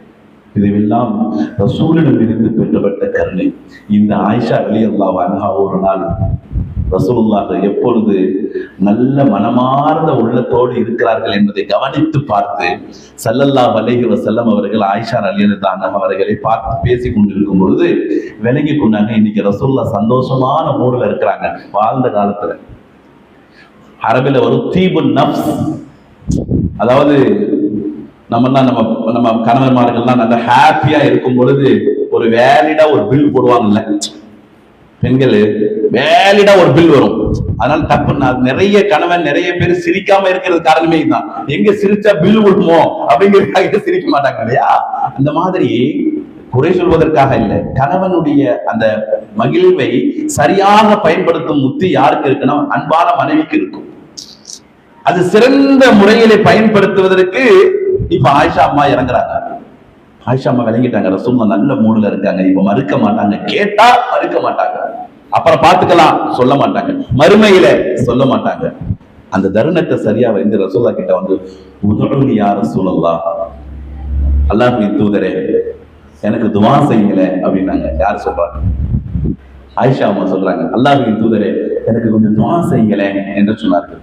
இதுவெல்லாம் ரசூலிடம் இருந்து பெற்றப்பட்ட கருணை. இந்த ஆயிஷா ரலியல்லாஹு அன்ஹா ஒரு நாள் ரசூலுல்லாஹ் எப்பொழுது நல்ல மனமார்ந்த உள்ளத்தோடு இருக்கிறார்கள் என்பதை கவனித்து பார்த்து ஸல்லல்லாஹு அலைஹி வஸல்லம் அவர்கள் ஆயிஷா ரலியல்லாஹு அன்ஹா அவர்களை பார்த்து பேசிக் கொண்டிருக்கும் பொழுது விளங்கி கொண்டாங்க, இன்னைக்கு ரசூலுல்லாஹ் சந்தோஷமான மூடுல இருக்கிறாங்க. வாழ்ந்த காலத்துல அரபில ஒரு தீபுன் நஃப்ஸ், அதாவது நம்ம கணவன்மார்கள்லாம் நல்லா ஹாப்பியா இருக்கும் பொழுது ஒரு வேலிடா ஒரு பில் போடுவாங்கல்ல, பெண்கள் வேலிடா ஒரு பில் வரும். அதனால தப்பு, நிறைய கணவன் நிறைய பேர் சிரிக்காம இருக்கிறது காரணமே தான், எங்க சிரிச்சா பில் விடுமோ அப்படிங்கிறதுக்காக சிரிக்க மாட்டாங்க இல்லையா. அந்த மாதிரி குறை சொல்வதற்காக இல்லை, கணவனுடைய அந்த மகிழ்வை சரியாக பயன்படுத்தும் முத்தி யாருக்கு இருக்குன்னா அன்பான மனைவிக்கு இருக்கும். அது சிறந்த முறையிலே பயன்படுத்துவதற்கு இப்ப ஆயிஷா அம்மா இறங்குறாங்க. ஆயிஷா அம்மா விளங்கிட்டாங்க, ரசூலுல்லாஹ் நல்ல மூடுல இருக்காங்க, இப்ப மறுக்க மாட்டாங்க, கேட்டா மறுக்க மாட்டாங்க, அப்புறம் பார்த்துக்கலாம் சொல்ல மாட்டாங்க, மறுமையில சொல்ல மாட்டாங்க. அந்த தருணத்தை சரியா வந்து ரசூலுல்லாஹ் கிட்ட வந்து உதுஉனி யா ரசூலல்லாஹ், அல்லாஹ்வின் தூதரே எனக்கு துஆ செய்யுங்களே அப்படின்னாங்க. யார் சொல்றாங்க? ஆயிஷா அம்மா சொல்றாங்க, அல்லாஹ்வின் தூதரே எனக்கு கொஞ்சம் துஆ செய்யுங்களே என்று சொன்னார்கள்.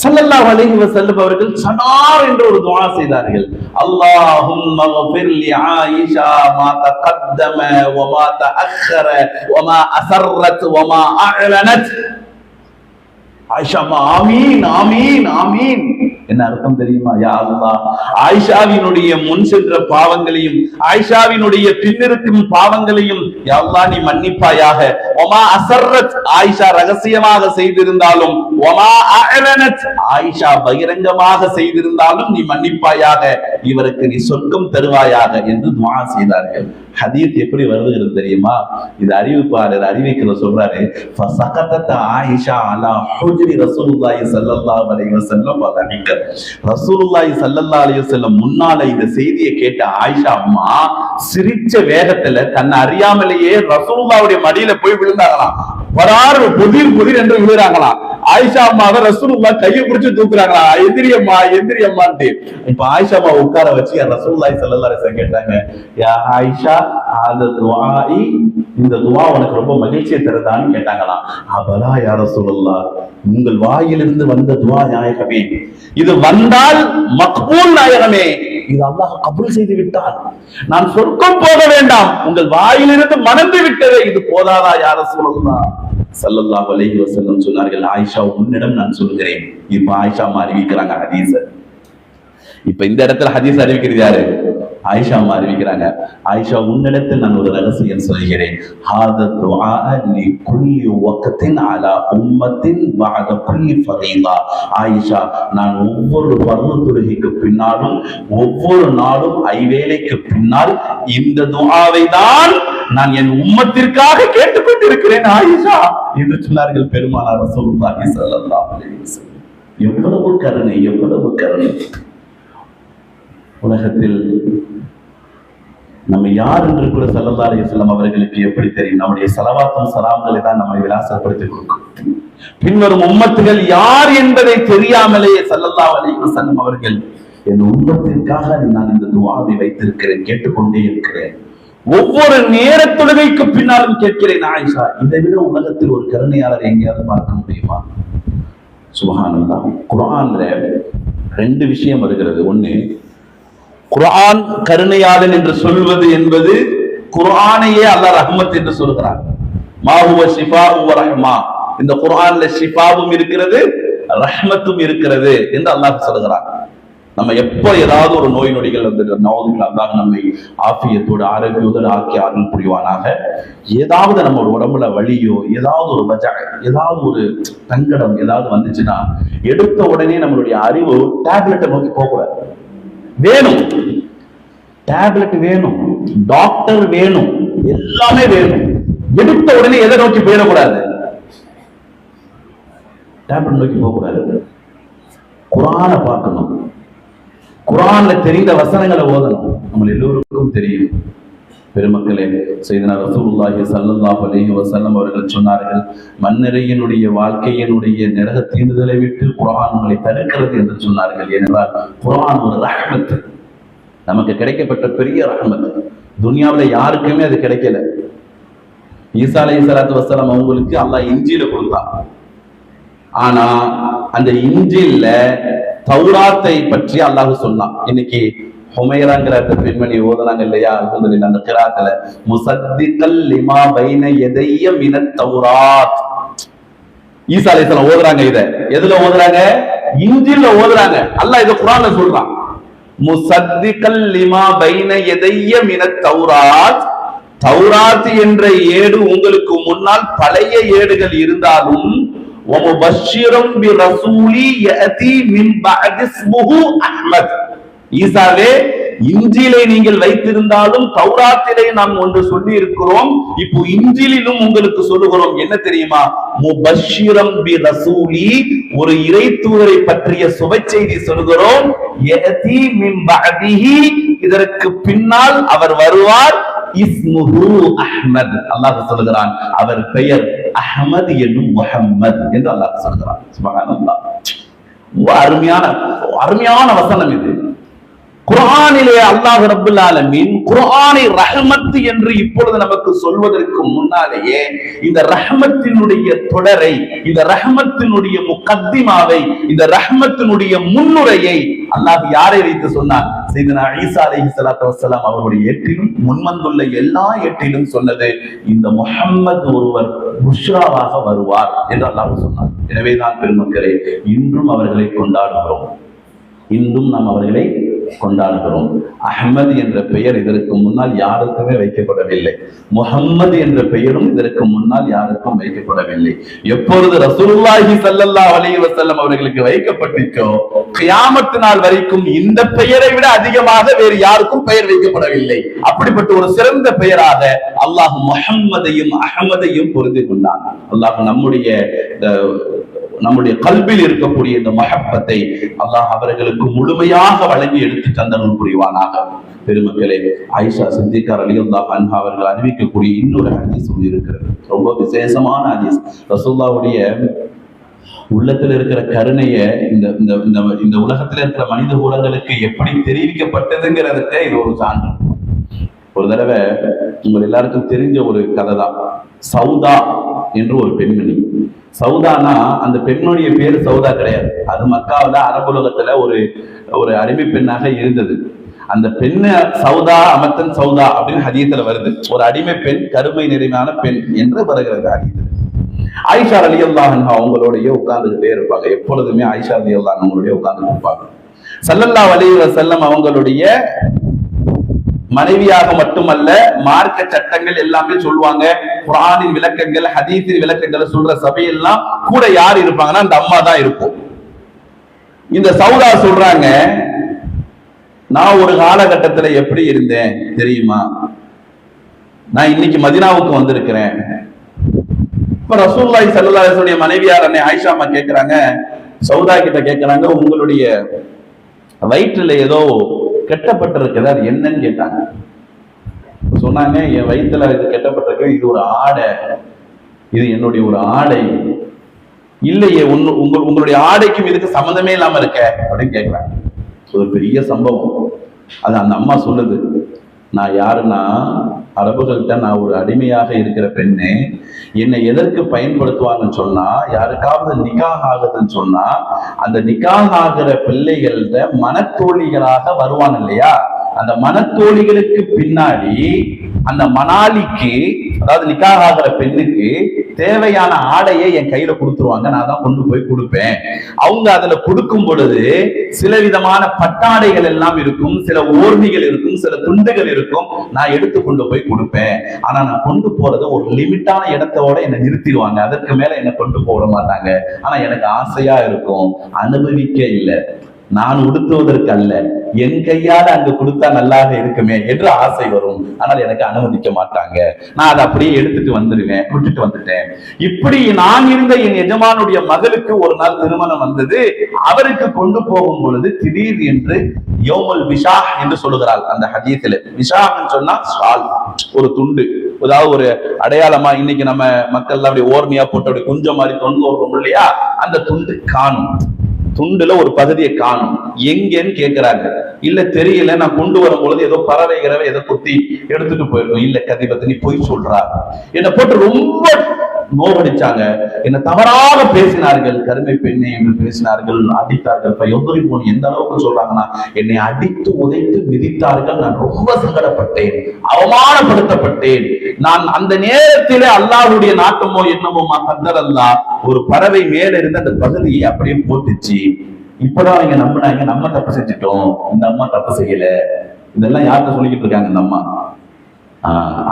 ஸல்லல்லாஹு அலைஹி வஸல்லம் அவர்கள் சனார் என்ற ஒரு துஆ செய்தார்கள். அல்லாஹும்ம ஃபிர் லி ஆயிஷா மா தகத்தம வ மா தஅخر வ மா அஸர்ரத் வ மா அஅலனத். ஆயிஷா அம்மா ஆமீன் ஆமீன் ஆமீன். என்ன அர்த்தம் தெரியுமா? யா அல்லாஹ், ஆயிஷாவினுடைய முன் சென்ற பாவங்களையும் ஆயிஷாவினுடைய பின்னிருக்கும் பாவங்களையும் யா அல்லாஹ் நீ மன்னிப்பாயாக. ஒமா அஸர்ரத், ஆயிஷா ரகசியமாக செய்திருந்தாலும், ஒமா அஅலனத், ஆயிஷா பகிரங்கமாக செய்திருந்தாலும் நீ மன்னிப்பாயாக. இவருக்கு நீ சொர்க்கம் தருவாயாக என்று துஆ செய்தார்கள். ஹதீஸ் எப்படி வருகிறது தெரியுமா? இது அறிவிப்பாளர் அறிவிக்கிற சொல்றாரு, ஃபஸகதத் ஆயிஷா அலா ஹுஜ்ரி ரசூலுல்லாஹி ஸல்லல்லாஹு அலைஹி வஸல்லம் வதஹிக. ரசூலுல்லாஹி ஸல்லல்லாஹு அலைஹி வஸல்லம் முன்னால இந்த செய்தியை கேட்ட ஆயிஷா அம்மா சிரிச்ச வேகத்துல தன்னை அறியாமலேயே ரசூலுல்லாஹ்வுடைய மடியில போய் விழுந்தாங்களாம். வராறு புதிர் புதிர் என்று விழுறாங்களாம். ஆயிஷா அம்மாவை ரசூலுல்லாஹ் கையை பிடிச்சு தூக்குறாங்களா, எந்திரியம்மா எந்திரியம்மான்ட்டு. இப்ப ஆயிஷா அம்மா உட்கார வச்சு ரசூலுல்லாஹி ஸல்லல்லாஹு அலைஹி வஸல்லம் கேட்டாங்க, யா ஆயிஷா அந்த துஆஇ, இந்த துஆ உனக்கு ரொம்ப மகிழ்ச்சியை தருதான்னு கேட்டாங்களாம். அபலா யா ரசூலுல்லாஹ், உங்கள் வாயிலிருந்து வந்த துஆ நாயகமே, இது வந்தால் மக்பூல் நாயகமே, இது அல்லாஹ் கபூல் செய்து விட்டான், நான் சொர்க்கம் போக வேண்டாம், உங்கள் வாயிலிருந்து மணந்து விட்டதே, இது போதாதா யா ரசூலுல்லாஹ் ஸல்லல்லாஹு அலைஹி வஸல்லம் சொன்னார்கள். ஆயிஷா உன்னிடம் நான் சொல்கிறேன். இப்ப ஆயிஷா அம்மா அறிவிக்கிறாங்க ஹதீஸ். இப்ப இந்த இடத்துல ஹதீஸ் அறிவிக்கிறது யாரு? ஆயிஷா அம்மா அறிவிக்கிறாங்க. ஆயிஷா உன்னிடத்தில் நான் ஒரு ரகசியம் சொல்கிறேன். ஹாதா துஆ லி குல்லி வக்தின் அலா உம்மத்தின் பஅத குல்லி ஃபரீதா. ஆயிஷா, நான் ஒவ்வொரு ஃபர்து தொழுகைக்கு பின்னாலும் ஒவ்வொரு நாளும் ஐவேளைக்கு பின்னால் இந்த துஆவை தான் நான் என் உம்மத்திற்காக கேட்டுக்கொண்டிருக்கிறேன் ஆயிஷா என்று சொன்னார்கள் பெருமானார் ரசூலுல்லாஹி ஸல்லல்லாஹு அலைஹி வஸல்லம். எவ்வளவு கருணை, எவ்வளவு கருணை! உலகத்தில் நம்ம யார் என்று கூட ஸல்லல்லாஹு அலைஹி வஸல்லம் அவர்களுக்கு எப்படி தெரியும்? நம்முடைய ஸலவாத்தும் ஸலாம்களை தான் நம்மை விலாசப்படுத்தி கொடுக்கும். பின்வரும் உம்மத்துகள் யார் என்பதை தெரியாமலேயே ஸல்லல்லாஹு அலைஹி வஸல்லம் அவர்கள் என் உம்மத்திற்காக நான் இந்த துஆவை வைத்திருக்கிறேன், கேட்டுக்கொண்டே இருக்கிறேன், ஒவ்வொரு நேர தொழுகைக்கு பின்னாலும் கேட்கிறேன் ஆயிஷா. இதை விட உலகத்தில் ஒரு கருணையாளர் எங்கேயாவது பார்க்க முடியுமா? சுப்ஹானல்லாஹ். குர்ஆன்ல ரெண்டு விஷயம் வருகிறது. ஒண்ணு, குர்ஆன் கருணையாளன் என்று சொல்வது என்பது குர்ஆனையே அல்லாஹ் ரஹ்மத் என்று சொல்கிறார். மா ஹுவ ஷிஃபாஉ வ ரஹ்மா, இந்த குர்ஆன்ல ஷிஃபாவும் இருக்கிறது ரஹ்மத்தும் இருக்கிறது என்று அல்லாஹ் சொல்கிறார். நம்ம எப்போ ஏதாவது ஒரு நோய் நொடிகள் வந்து அல்லாஹ் நம்மை ஆஃபியத்தோடு ஆரோக்கியத்தோடு ஆக்கி அருள் புரிவானாக. ஏதாவது நம்ம உடம்புல வலியோ ஏதாவது ஒரு ஏதாவது ஒரு சங்கடம் ஏதாவது வந்துச்சுன்னா எடுத்த உடனே நம்மளுடைய அறிவு டேப்லெட்டை நோக்கி போகக்கூடாது. வேணும் டேப்லெட், வேணும் டாக்டர், வேணும் எல்லாமே வேணும். எடுத்த உடனே எதை நோக்கி போயிடக்கூடாது? டேப்லெட் நோக்கி போகக்கூடாது. குர்ஆனை பார்க்கணும், குர்ஆன்ல தெரிந்த வசனங்களை ஓதணும். நம்ம எல்லோருக்கும் தெரியும் பெருமக்களே, சையதுனா ரசூலுல்லாஹி ஸல்லல்லாஹு அலைஹி வஸல்லம் அவர்கள் சொன்னார்கள், மன்னரையினுடைய வாழ்க்கையினுடைய நரக தீண்டுதலை விட்டு குர்ஆன் உங்களை தடுக்கிறது என்று சொன்னார்கள். ஏனென்றால் குர்ஆன் ஒரு ரஹ்மத், நமக்கு கிடைக்கப்பட்ட பெரிய ரஹ்மத். துனியாவுல யாருக்குமே அது கிடைக்கல. ஈசா அலைஹிஸ்ஸலாத்து வஸ்ஸலாம் அவங்களுக்கு அல்லாஹ் இன்ஜீல கொடுத்தான். ஆனா அந்த இன்ஜீல்ல தௌராத்தை பற்றி அல்லாஹ் சொன்னான். இன்னைக்கு ஹுமைராங்கிற அந்த பெண்மணி ஓதுனாங்க இல்லையா, அந்த கிராத்துல முஸத்திகல் லிமா பைன யதைய மினத் தௌராத். ஈசா அலைஹிஸ்ஸலாம் ஓதுறாங்க. இத எதுல ஓதுறாங்க? இன்ஜீல்ல ஓதுறாங்க. அல்லாஹ் இத குர்ஆன்ல சொல்றான். முஸத்திகல் லிமா பைன யதைய மினத் தௌராத். தௌராத் என்ற ஏடு உங்களுக்கு முன்னால் பழைய ஏடுகள் இருந்தாலும் வமுபஷ்ஷிரம் பிரசூலி யஅதி மின் பஅதி இஸ்முஹு அஹ்மத். ஈசாவே, இன்ஜீலை நீங்கள் வைத்திருந்தாலும் தௌராத்திலே நாம் ஒன்று சொல்லி இருக்கிறோம், இப்போ இன்ஜீலிலும் உங்களுக்கு சொல்லுகிறோம். என்ன தெரியுமா? முபஷ்ஷிரம் பிரசூலி, ஒரு இறை தூதரை பற்றிய சுப செய்தி சொல்கிறோம். யஅதி மின் பஅதிஹி, இதற்கு பின்னால் அவர் வருவார். இஸ்முஹு அஹ்மத், அல்லாஹ் சொல்கிறான் அவர் பெயர் அஹ்மத் என்னும் முஹம்மத் என்று அல்லாஹ் சொல்கிறான். சுப்ஹானல்லாஹ். அருமையான வசனம் இது. குர்ஆனிலே அல்லாஹ் ரப்பல் ஆலமீன் குர்ஆனை ரஹ்மத் என்று இப்பொழுது நமக்கு சொல்வதற்கு முன்னாலேயே இந்த ரஹ்மத்தினுடைய தொடரை, இந்த ரஹ்மத்தினுடைய முகத்திமாவை, இந்த ரஹ்மத்தினுடைய முன்னுரையை அல்லாஹ் யாரை வைத்து சொன்னார்? சையதுனா ஈசா அலைஹிஸ்ஸலாத்து வஸ்ஸலாம் அவருடைய ஏட்டிலும் முன்வந்துள்ள எல்லா ஏட்டிலும் சொன்னது, இந்த முஹம்மது ஒருவர் புஷ்ராவாக வருவார் என்று அல்லாஹ் சொன்னார். எனவேதான் பெருமக்களே, இன்றும் அவர்களை கொண்டாடுகிறோம். இன்றும் நாம் அவர்களை கொண்டாடுகிறோம். அஹ்மது என்ற பெயர் இதற்கு முன்னால் யாருக்குமே வைக்கப்படவில்லை. முஹம்மது என்ற பெயரும் இதற்கு முன்னால் யாருக்கும் வைக்கப்படவில்லை. எப்பொழுது ரசூலுல்லாஹி ஸல்லல்லாஹு அலைஹி வஸல்லம் அவர்களுக்கு வைக்கப்பட்டுச்சோ, கியாமத் நாள் வரைக்கும் இந்த பெயரை விட அதிகமாக வேறு யாருக்கும் பெயர் வைக்கப்படவில்லை. அப்படிப்பட்ட ஒரு சிறந்த பெயராக அல்லாஹ் முஹம்மதையும் அஹ்மதையும் பொருந்தி கொண்டான். அல்லாஹ் நம்முடைய கல்பில் இருக்கக்கூடிய இந்த மஹப்பத்தை அல்லாஹ் அவர்களுக்கு முழுமையாக வழங்கி எடுத்து தந்தருள் புரிவானாக. பெருமக்களே, ஆயிஷா சித்திகா ரலியல்லாஹு அன்ஹா அவர்கள் அறிவிக்கக்கூடிய இன்னொரு ஹதீஸ் இருக்கிறது. ரொம்ப விசேஷமான ஹதீஸ். ரசூலுல்லாஹ்வுடைய உள்ளத்தில் இருக்கிற கருணைய இந்த உலகத்தில் இருக்கிற மனித குலங்களுக்கு எப்படி தெரிவிக்கப்பட்டதுங்கிறதுக்கு இது ஒரு சான்று. ஒரு தடவை உங்கள் எல்லாருக்கும் தெரிஞ்ச ஒரு கதை தான். சௌதா என்று ஒரு பெண்மணி. சௌதானா அந்த பெண்ணுடைய பேரு சௌதா கிடையாது. அது மக்காவுல அரபுலகத்துல ஒரு அடிமை பெண்ணாக இருந்தது. அந்த பெண்ணு சௌதா அமத்தன் சௌதா அப்படின்னு ஹதீஸ்ல வருது. ஒரு அடிமை பெண், கருமை நிறைவான பெண் என்று வருகிறது ஹதீஸ்ல. ஆயிஷா ரலியல்லாஹு அன்ஹா அவங்களோடய உட்கார்ந்துகிட்டே இருப்பாங்க. எப்பொழுதுமே ஆயிஷா ரலியல்லாஹு அன்ஹா அவங்களோடய உட்கார்ந்து இருப்பாங்க. ஸல்லல்லாஹு அலைஹி வஸல்லம் அவங்களுடைய மனைவியாக மட்டுமல்ல, மார்க்க சட்டங்கள் எல்லாமே சொல்லுவாங்க. குர்ஆனின் விளக்கங்கள், ஹதீஸின் விளக்கங்களை சொல்ற சபையெல்லாம் கூட யார் இருப்பாங்கன்னா அந்த அம்மா தான் இருக்கும். இந்த சௌதா சொல்றாங்க, நான் ஒரு காலகட்டத்துல எப்படி இருந்தேன் தெரியுமா? நான் இன்னைக்கு மதீனாவுக்கு வந்திருக்கிறேன். இப்ப ரசூலுல்லாஹி ஸல்லல்லாஹு அலைஹி வஸல்லம் மனைவியார் அன்னை ஆயிஷா அம்மா கேட்கிறாங்க, சௌதா கிட்ட கேட்கிறாங்க, உங்களுடைய வயிற்றுல ஏதோ கெட்டப்பட்டிருக்குது, அது என்னன்னு கேட்டாங்க. சொன்னாங்க, என் வயிற்றுல இது கெட்டப்பட்டிருக்கு, இது ஒரு ஆடை, இது என்னுடைய ஒரு ஆடை. இல்லையே, உங்களுடைய ஆடைக்கும் இதுக்கு சம்மந்தமே இல்லாம இருக்க அப்படின்னு கேட்கிறாங்க. ஒரு பெரிய சம்பவம். அது அந்த அம்மா சொல்லுது, நான் யாருன்னா அரபுகள்கிட்ட நான் ஒரு அடிமையாக இருக்கிற பெண்ணு. என்னை எதற்கு பயன்படுத்துவாங்கன்னு சொன்னா, யாருக்காவது நிக்காஹ் ஆகுதுன்னு சொன்னா அந்த நிக்காஹ் ஆகிற பிள்ளைகள்ட மனத்தோழிகளாக வருவாங்க இல்லையா, அந்த மனத்தோழிகளுக்கு பின்னாடி அந்த மணாலிக்கு, அதாவது நிக்காஹ் ஆகிற பெண்ணுக்கு தேவையான ஆடையை என் கையில கொடுத்துருவாங்க. நான் தான் கொண்டு போய் கொடுப்பேன். அவங்க அதுல கொடுக்கும் பொழுது சில விதமான பட்டாடைகள் எல்லாம் இருக்கும், சில ஓர்ணிகள் இருக்கும், சில துண்டுகள் இருக்கும். நான் எடுத்து கொண்டு போய் கொடுப்பேன். ஆனா நான் கொண்டு போறது ஒரு லிமிட்டான இடத்தோட என்னை நிறுத்திடுவாங்க. அதற்கு மேல என்னை கொண்டு போட மாட்டாங்க. ஆனா எனக்கு ஆசையா இருக்கும், அனுபவிக்க இல்லை, நான் உடுத்துவதற்கு அல்ல, என் கையால அங்க கொடுத்தா நல்லாக இருக்குமே என்று ஆசை வரும். ஆனால் எனக்கு அனுமதிக்க மாட்டாங்க. நான் அதை அப்படியே எடுத்துட்டு வந்துடுவேன், விட்டுட்டு வந்துட்டேன். இப்படி நான் இருந்த என் எஜமானுடைய மகளுக்கு ஒரு நாள் திருமணம் வந்தது. அவருக்கு கொண்டு போகும் பொழுது திடீர் என்று யௌமுல் விஷாஹ் என்று சொல்லுகிறாள் அந்த ஹதீஸில். விஷாஹ்னு சொன்னா ஷால், ஒரு துண்டு, அதாவது ஒரு அடையாளமா. இன்னைக்கு நம்ம மக்கள் அப்படி ஓர்மையா போட்டு அப்படி கொஞ்சம் மாதிரி தொண்டு வருவோம் இல்லையா, அந்த துண்டு காணும். துண்டுல ஒரு பகுதியை காணும். எங்கன்னு கேட்கிறாங்க. இல்ல தெரியல, நான் கொண்டு வரும் பொழுது ஏதோ பறவைகிறவ ஏதோ குத்தி எடுத்துட்டு போயிருக்கோம். இல்ல கதிபத்தி நீ பொய் சொல்றா. என்னை போட்டு ரொம்ப நோவடிச்சாங்க, என்ன தவறாக பேசினார்கள், கருமை பெண்ணை என்று பேசினார்கள், அடித்தார்கள். எந்த அளவுக்கு சொல்றாங்கன்னா, என்னை அடித்து உதைத்து மிதித்தார்கள். நான் ரொம்ப சங்கடப்பட்டேன், அவமானப்படுத்தப்பட்டேன். நான் அந்த நேரத்திலே அல்லாஹ்வுடைய நாட்டமோ என்னமோ கத்தர் அல்லாஹ் ஒரு பறவை மேல இருந்து அந்த பகுதியை அப்படியே போட்டுச்சு. இப்பதான் அவங்க நம்பினாங்க, நம்ம தப்பு செஞ்சுட்டோம், இந்த அம்மா தப்பு செய்யல. இதெல்லாம் யார்கிட்ட சொல்லிக்கிட்டு இருக்காங்க? இந்த அம்மா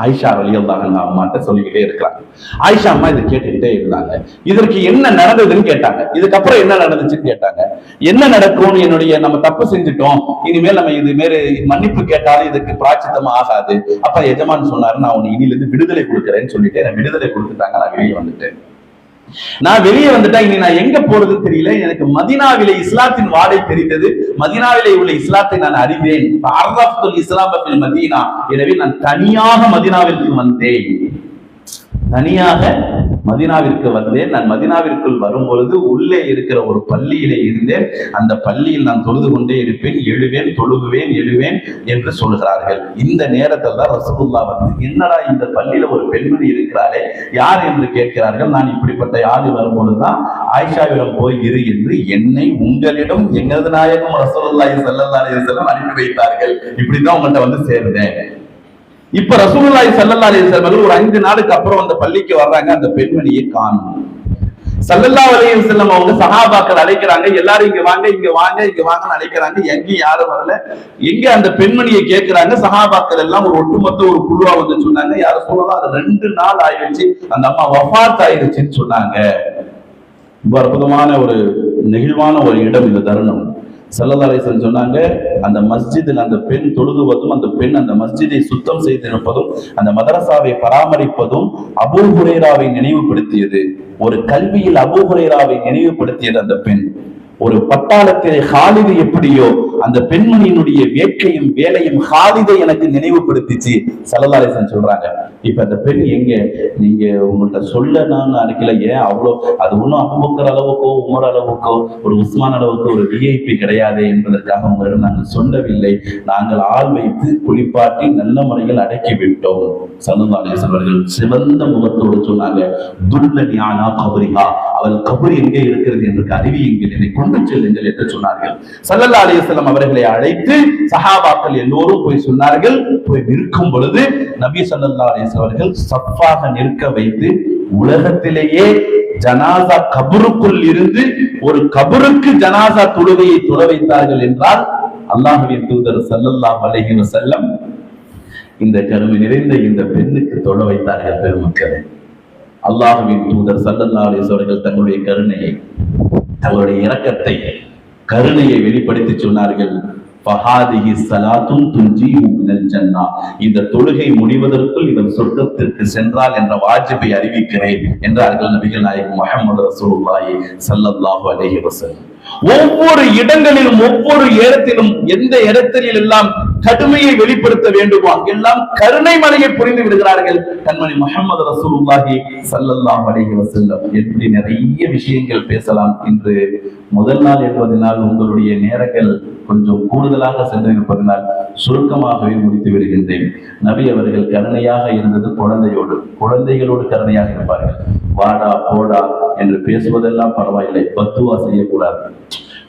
ஆயிஷா ரலியல்லாஹு அன்ஹா அம்மாட்ட சொல்லிக்கிட்டே இருக்கிறாங்க. ஆயிஷா அம்மா இதை கேட்டுக்கிட்டே இருந்தாங்க. இதற்கு என்ன நடந்ததுன்னு கேட்டாங்க. இதுக்கப்புறம் என்ன நடந்துச்சுன்னு கேட்டாங்க. என்ன நடக்கும்னு, என்னுடைய நம்ம தப்பு செஞ்சுட்டோம், இனிமேல் நம்ம இது மாரி மன்னிப்பு கேட்டாலும் இதுக்கு பிராச்சித்தமா ஆகாது. அப்ப எஜமான் சொன்னாரு, நான் உன்னை இனில இருந்து விடுதலை கொடுக்குறேன்னு சொல்லிட்டு நான் விடுதலை கொடுத்துட்டாங்க. நான் வெளியே வந்துட்டேன். நான் வெளியே வந்துட்டா இனி நான் எங்க போறதுன்னு தெரியல. எனக்கு மதீனாவிலே இஸ்லாத்தின் வாடை தெரிந்தது. மதீனாவிலே உள்ள இஸ்லாத்தை நான் அறிந்தேன். இஸ்லாம் மதீனா. எனவே நான் தனியாக மதீனாவிற்கு வந்தேன். தனியாக மதீனாவிற்கு வந்தேன். நான் மதீனாவிற்குள் வரும் பொழுது உள்ளே இருக்கிற ஒரு பள்ளியிலே இருந்தேன். அந்த பள்ளியில் நான் தொழுது கொண்டே இருப்பேன், எழுவேன், தொழுகுவேன், எழுவேன் என்று சொல்கிறார்கள். இந்த நேரத்தில் தான் ரசூலுல்லாஹ் வந்து, என்னடா இந்த பள்ளியில ஒரு பெண்மணி இருக்கிறாரே, யார் என்று கேட்கிறார்கள். நான் இப்படிப்பட்ட யாரு வரும்பொழுதுதான் ஆயிஷாவிடம் போய் இரு என்று என்னை உங்களிடம் எங்களது நாயகம் ரசூலுல்லாஹி ஸல்லல்லாஹு அலைஹி வஸல்லம் அனுப்பி வைத்தார்கள். இப்படிதான் உங்கள்கிட்ட வந்து சேர்ந்தேன். இப்ப ரசூலுல்லாஹி ஸல்லல்லாஹு அலைஹி வஸல்லம் ஒரு 5 நாளுக்கு அப்புறம் அந்த பள்ளிக்கு வர்றாங்க. அந்த பெண்மணியை காணும். ஸல்லல்லாஹு அலைஹி வஸல்லம் அவங்க சஹாபாக்கள் அழைக்கிறாங்க, எல்லாரும் இங்க வாங்க, இங்க வாங்க, இங்க வாங்கன்னு அழைக்கிறாங்க. எங்கேயும் யாரும் வரல. எங்க அந்த பெண்மணியை கேட்கிறாங்க. சஹாபாக்கள் எல்லாம் ஒரு ஒட்டுமொத்த ஒரு குழுவா வந்து சொன்னாங்க, யார சொல்லலாம், அது 2 நாள் ஆயிடுச்சு, அந்த அம்மா வஃபாத் ஆயிடுச்சுன்னு சொன்னாங்க. ரொம்ப அற்புதமான ஒரு நெகிழ்வான ஒரு இடம் இந்த தருணம். ஸல்லல்லாஹு அலைஹி வஸல்லம் சொன்னாங்க, அந்த மஸ்ஜிதில் அந்த பெண் தொழுகுவதும், அந்த பெண் அந்த மஸ்ஜிதை சுத்தம் செய்திருப்பதும், அந்த மதரசாவை பராமரிப்பதும் அபூ ஹுரைராவை நினைவுபடுத்தியது. ஒரு கல்வியில் அபூ ஹுரைராவை நினைவுபடுத்தியது அந்த பெண். ஒரு பட்டாளத்திலே ஹாலிது எப்படியோ அந்த பெண்மணியினுடைய வேட்கையும் வேலையும் ஹாலிதை எனக்கு நினைவுபடுத்திச்சு. ஸல்லல்லாஹு அலைஹி வஸல்லம் சொல்றாங்க. இப்ப அந்த பெண் எங்க, நீங்க உங்கள்கிட்ட சொல்ல நான் நினைக்கல, ஏன் அவ்வளோ, அது ஒன்றும் அபூபக்கர் அளவுக்கோ உமர் அளவுக்கோ ஒரு உஸ்மான் அளவுக்கோ ஒரு விஐபி கிடையாது என்பதற்காக உங்களிடம் நாங்கள் சொல்லவில்லை. நாங்கள் ஆள் வைத்து குளிப்பாட்டி நல்ல முறையில் அடக்கி விட்டோம். ஸல்லல்லாஹு அலைஹி வஸல்லம் அவர்கள் சிவந்த முகத்தோடு சொன்னாங்க, துல்லனி அலா கபரிஹா, அவள் கபர் எங்கே இருக்கிறது என்று அறிவியுங்கள், என்னை கொண்டு செல்லுங்கள் என்று சொன்னார்கள். ஸல்லல்லாஹு அலைஹி வஸல்லம் அவர்களை அழைத்து சஹாபாக்கள் எல்லோரும் போய் சொன்னார்கள். போய் நிற்கும் பொழுது நபி ஸல்லல்லாஹு அலைஹி வஸல்லம் அவர்கள் சஃப்பாக நிற்க வைத்து, உலகத்திலேயே ஜனாசா கபருக்குள் இருந்து ஒரு கபருக்கு ஜனாசா தொழுகையை தொழ வைத்தார்கள் என்றால் அல்லாஹ்வின் தூதர் ஸல்லல்லாஹு அலைஹி வஸல்லம் இந்த கருமை நிறைந்த இந்த பெண்ணுக்கு தொழ வைத்தார்கள். பெருமக்களே, அல்லாஹ்வின் தூதர் ஸல்லல்லாஹு அலைஹி வஸல்லம் அவர்கள் தங்களுடைய கருணையை, தங்களுடைய இரக்கத்தை, கருணையை வெளிப்படுத்தி சொன்னார்கள். ஃபஹாதிஹி ஸலாத்துன் துன்ஜீஹு மினல் ஜன்னah, இந்த தொழுகை முடிவதற்குள் இவன் சொர்க்கத்திற்கு சென்றால் என்ற வாஜிபை அறிவிக்கிறேன் என்றார்கள் நபிகள் நாயகம் முஹம்மது ரசூலுல்லாஹி ஸல்லல்லாஹு அலைஹி வஸல்லம். ஒவ்வொரு இடங்களிலும், ஒவ்வொரு இடத்திலும், எந்த இடத்தில் எல்லாம் கடுமையை வெளிப்படுத்த வேண்டுமோ அங்கெல்லாம் கருணை மலையை புரிந்து விடுகிறார்கள் கண்மணி முஹம்மது ரசூலுல்லாஹி ஸல்லல்லாஹு அலைஹி வஸல்லம். எப்படி நிறைய விஷயங்கள் பேசலாம். இன்று முதல் நாள் என்பதனால் உங்களுடைய நேரங்கள் கொஞ்சம் கூடுதலாக சென்றிருப்பதனால் சுருக்கமாகவே முடித்து விடுகின்றேன். நபி அவர்கள் கருணையாக இருந்தது குழந்தையோடு, குழந்தைகளோடு கருணையாக இருப்பார்கள். வாடா போடா என்று பேசுவதெல்லாம் பரவாயில்லை, பத்துவா செய்யக்கூடாது,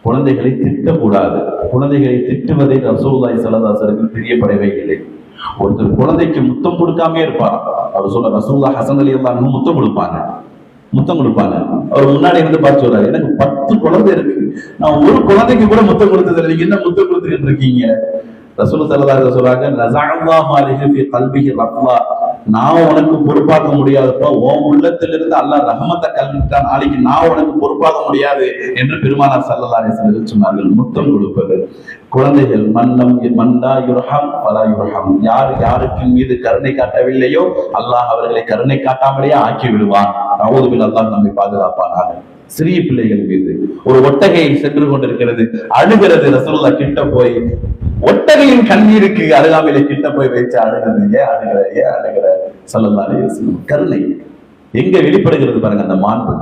குழந்தைகளை திட்டக்கூடாது. குழந்தைகளை திட்டுவதை ரசூலுல்லாஹி ஸல்லல்லாஹு அலைஹி வஸல்லம் பிரியப்படவே இல்லை. ஒருத்தர் குழந்தைக்கு முத்தம் கொடுக்காமே இருப்பார். அவர் சொல்ல ரசூலுல்லாஹ் ஹஸன் ரலியல்லாஹு அன்ஹு முத்தம் கொடுப்பாங்க. அவர் முன்னாடி இருந்து பார்த்து சொல்றாரு, எனக்கு 10 குழந்தை இருக்கு, நான் ஒரு குழந்தைக்கு கூட முத்தம் கொடுத்தது இல்லை, நீங்க என்ன முத்தம் கொடுத்துட்டு இருக்கீங்க? ரசூல் ஸல்லல்லாஹு அலைஹி சொல்றாங்க, நஸஅல்லாஹு அலைஹி ஃபீ கல்பிஹி ரஹ்மா, நான் உனக்கு பொறுப்பாக்க முடியாதப்ப உன் உள்ளத்திலிருந்து அல்லாஹ் ரஹமத்தை கல்விட்டான், நாளைக்கு நான் உனக்கு பொறுப்பாக்க முடியாது என்று பெருமானார் ஸல்லல்லாஹு அலைஹி வஸல்லம் சொன்னார்கள். முத்தம் கொடுப்பது. குழந்தைகள் மன்னம் மண்டா யுர்ஹம் வலா யுர்ஹம், யார் யாருக்கு மீது கருணை காட்டவில்லையோ அல்லாஹ் அவர்களை கருணை காட்டாமலேயே ஆக்கி விடுவான். நஊது பில்லாஹ், அல்லாஹ் நம்மை பாதுகாப்பானாக. சிறிய பிள்ளைகள் மீது ஒரு ஒட்டகை சென்று கொண்டிருக்கிறது, அழுகிறது. ரசூலுல்லாஹ் கிட்ட போய் ஒட்டகையின் கண்ணீருக்கு அருகாமையில கிட்ட போய் வச்சு அழுகிறது. ஏன் அழுகிற ஸல்லல்லாஹு அலைஹி வஸல்லம். கருணை எங்க வெளிப்படுகிறது பாருங்க அந்த மாண்பு.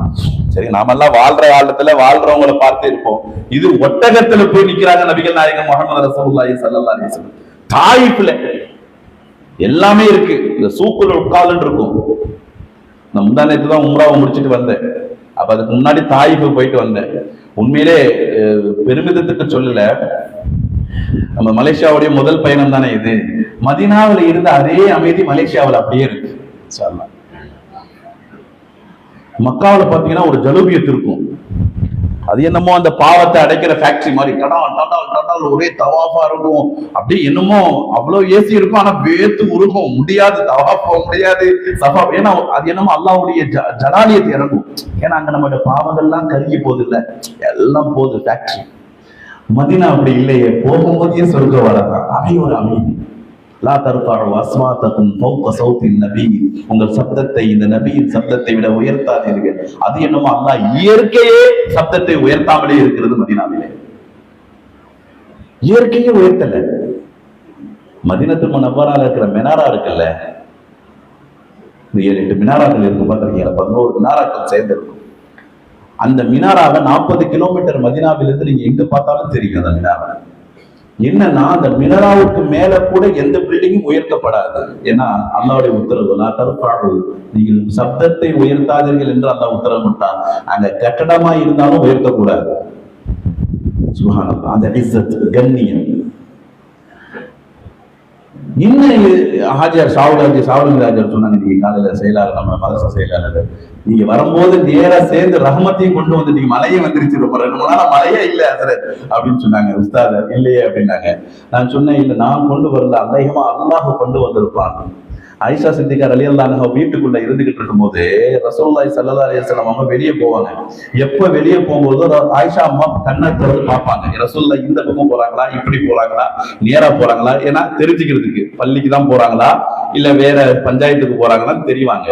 சரி, நாமெல்லாம் வாழ்ற காலத்துல வாழ்றவங்களை பார்த்து இருப்போம். இது ஒட்டகத்துல போய் நிக்கிறாங்க நபிகள் நாயகம் முஹம்மது ரசூலுல்லாஹி ஸல்லல்லாஹு அலைஹி வஸல்லம். தாயிஃப்ல எல்லாமே இருக்கு. இந்த சூக்குல உட்கார்ந்து இருக்கும். நான் முந்தா நேத்து தான் உம்ராவை முடிச்சுட்டு வந்தேன். அப்ப அதுக்கு முன்னாடி தாயிஃபு போயிட்டு வந்தேன். உண்மையிலே பெருமிதத்துக்கு சொல்லல, நம்ம மலேசியாவுடைய முதல் பயணம் தானே இது. மதீனாவில் இருந்த அதே அமைதி மலேசியாவில் அப்படியே இருக்கு. மக்காவில் பாத்தீங்கன்னா ஒரு ஜலூபியத்து இருக்கும். அது என்னமோ அந்த பாவத்தை அடைக்கிற ஃபேக்டரி மாதிரி டடால் ஒரே தவாஃபா இருக்கும். அப்படியே என்னமோ அவ்வளவு ஏசி இருக்கும், ஆனா வேத்து உருகும், முடியாது, தவாஃப் போக முடியாது, சஃபா. ஏன்னா அது என்னமோ அல்லாஹ்வுடைய ஜலாலியத்தை இறங்கும். ஏன்னா அங்க நம்மளோட பாவங்கள்லாம் கருகி போகுது இல்ல, எல்லாம் போகுது ஃபேக்டரி. மதீனா அப்படி இல்லையே, போகும்போதே சொர்க்க வரதான். அவை ஒரு அமைதி. லா தர்ஃபஉ அஸ்வாத்தகும் ஃபௌக ஸௌத்தின் நபி, உங்கள் சப்தத்தை இந்த நபியின் சப்தத்தை விட உயர்த்தாதீர்கள். அது என்னமோ அல்லாஹ் இயற்கையே சப்தத்தை உயர்த்தாமலே இருக்கிறது மதீனாவிலே. இயற்கையே 7-8 மினாராக்கள் இருக்கும், பார்த்திருக்கீங்க, 11 மினாராக்கள் சேர்ந்திருக்கும். அந்த மினாராவை 40 கிலோமீட்டர் மதினாவிலிருந்து நீங்க எங்க பார்த்தாலும் தெரியும் அந்த மினாரா. என்னன்னா அந்த மினாராவுக்கு மேல கூட எந்த பில்டிங்கும் உயர்த்தப்படாது. ஏன்னா அல்லாஹ்வுடைய உத்தரவு, நீங்கள் சப்தத்தை உயர்த்தாதீர்கள் என்று அல்லாஹ் உத்தரவிட்டான். அங்க கட்டடமா இருந்தாலும் உயர்த்தக்கூடாது. சுப்ஹானல்லாஹ், அந்த இஸ்ஸத், கண்ணியம். இன்னும் ஹாஜியார் சாவுலாஜர் சொன்னாங்க, நீங்க காலையில செயலாளர், நம்ம மதரசா செயலாளர், நீங்க வரும்போது நேரா சேர்ந்து ரஹமத்தையும் கொண்டு வந்து, நீங்க மழையே வந்துருச்சு, ரொம்ப 2 நாளா மழையே இல்ல அப்படின்னு சொன்னாங்க. உஸ்தாத் இல்லையே அப்படின்னாங்க. நான் சொன்னேன், இல்ல நான் கொண்டு வரல, அதிகமா அல்லாஹ் கொண்டு வந்திருப்பான். ஆயிஷா சித்திகா ரலியல்லாஹு அன்ஹா வீட்டுக்குள்ள இருந்துகிட்டு இருக்கும்போது ரசூலுல்லாஹி ஸல்லல்லாஹு அலைஹி வஸல்லம் அம்மா வெளியே போவாங்க. எப்ப வெளியே போகும்போது ஆயிஷா அம்மா கண்ணை திறந்து பார்ப்பாங்க, ரசூலுல்லாஹ் இந்த பக்கம் போறாங்களா, இப்படி போறாங்களா, நேரா போறாங்களா, ஏன்னா தெரிஞ்சுக்கிறதுக்கு பள்ளிக்கு தான் போறாங்களா இல்ல வேற பஞ்சாயத்துக்கு போறாங்களான்னு தெரிவாங்க.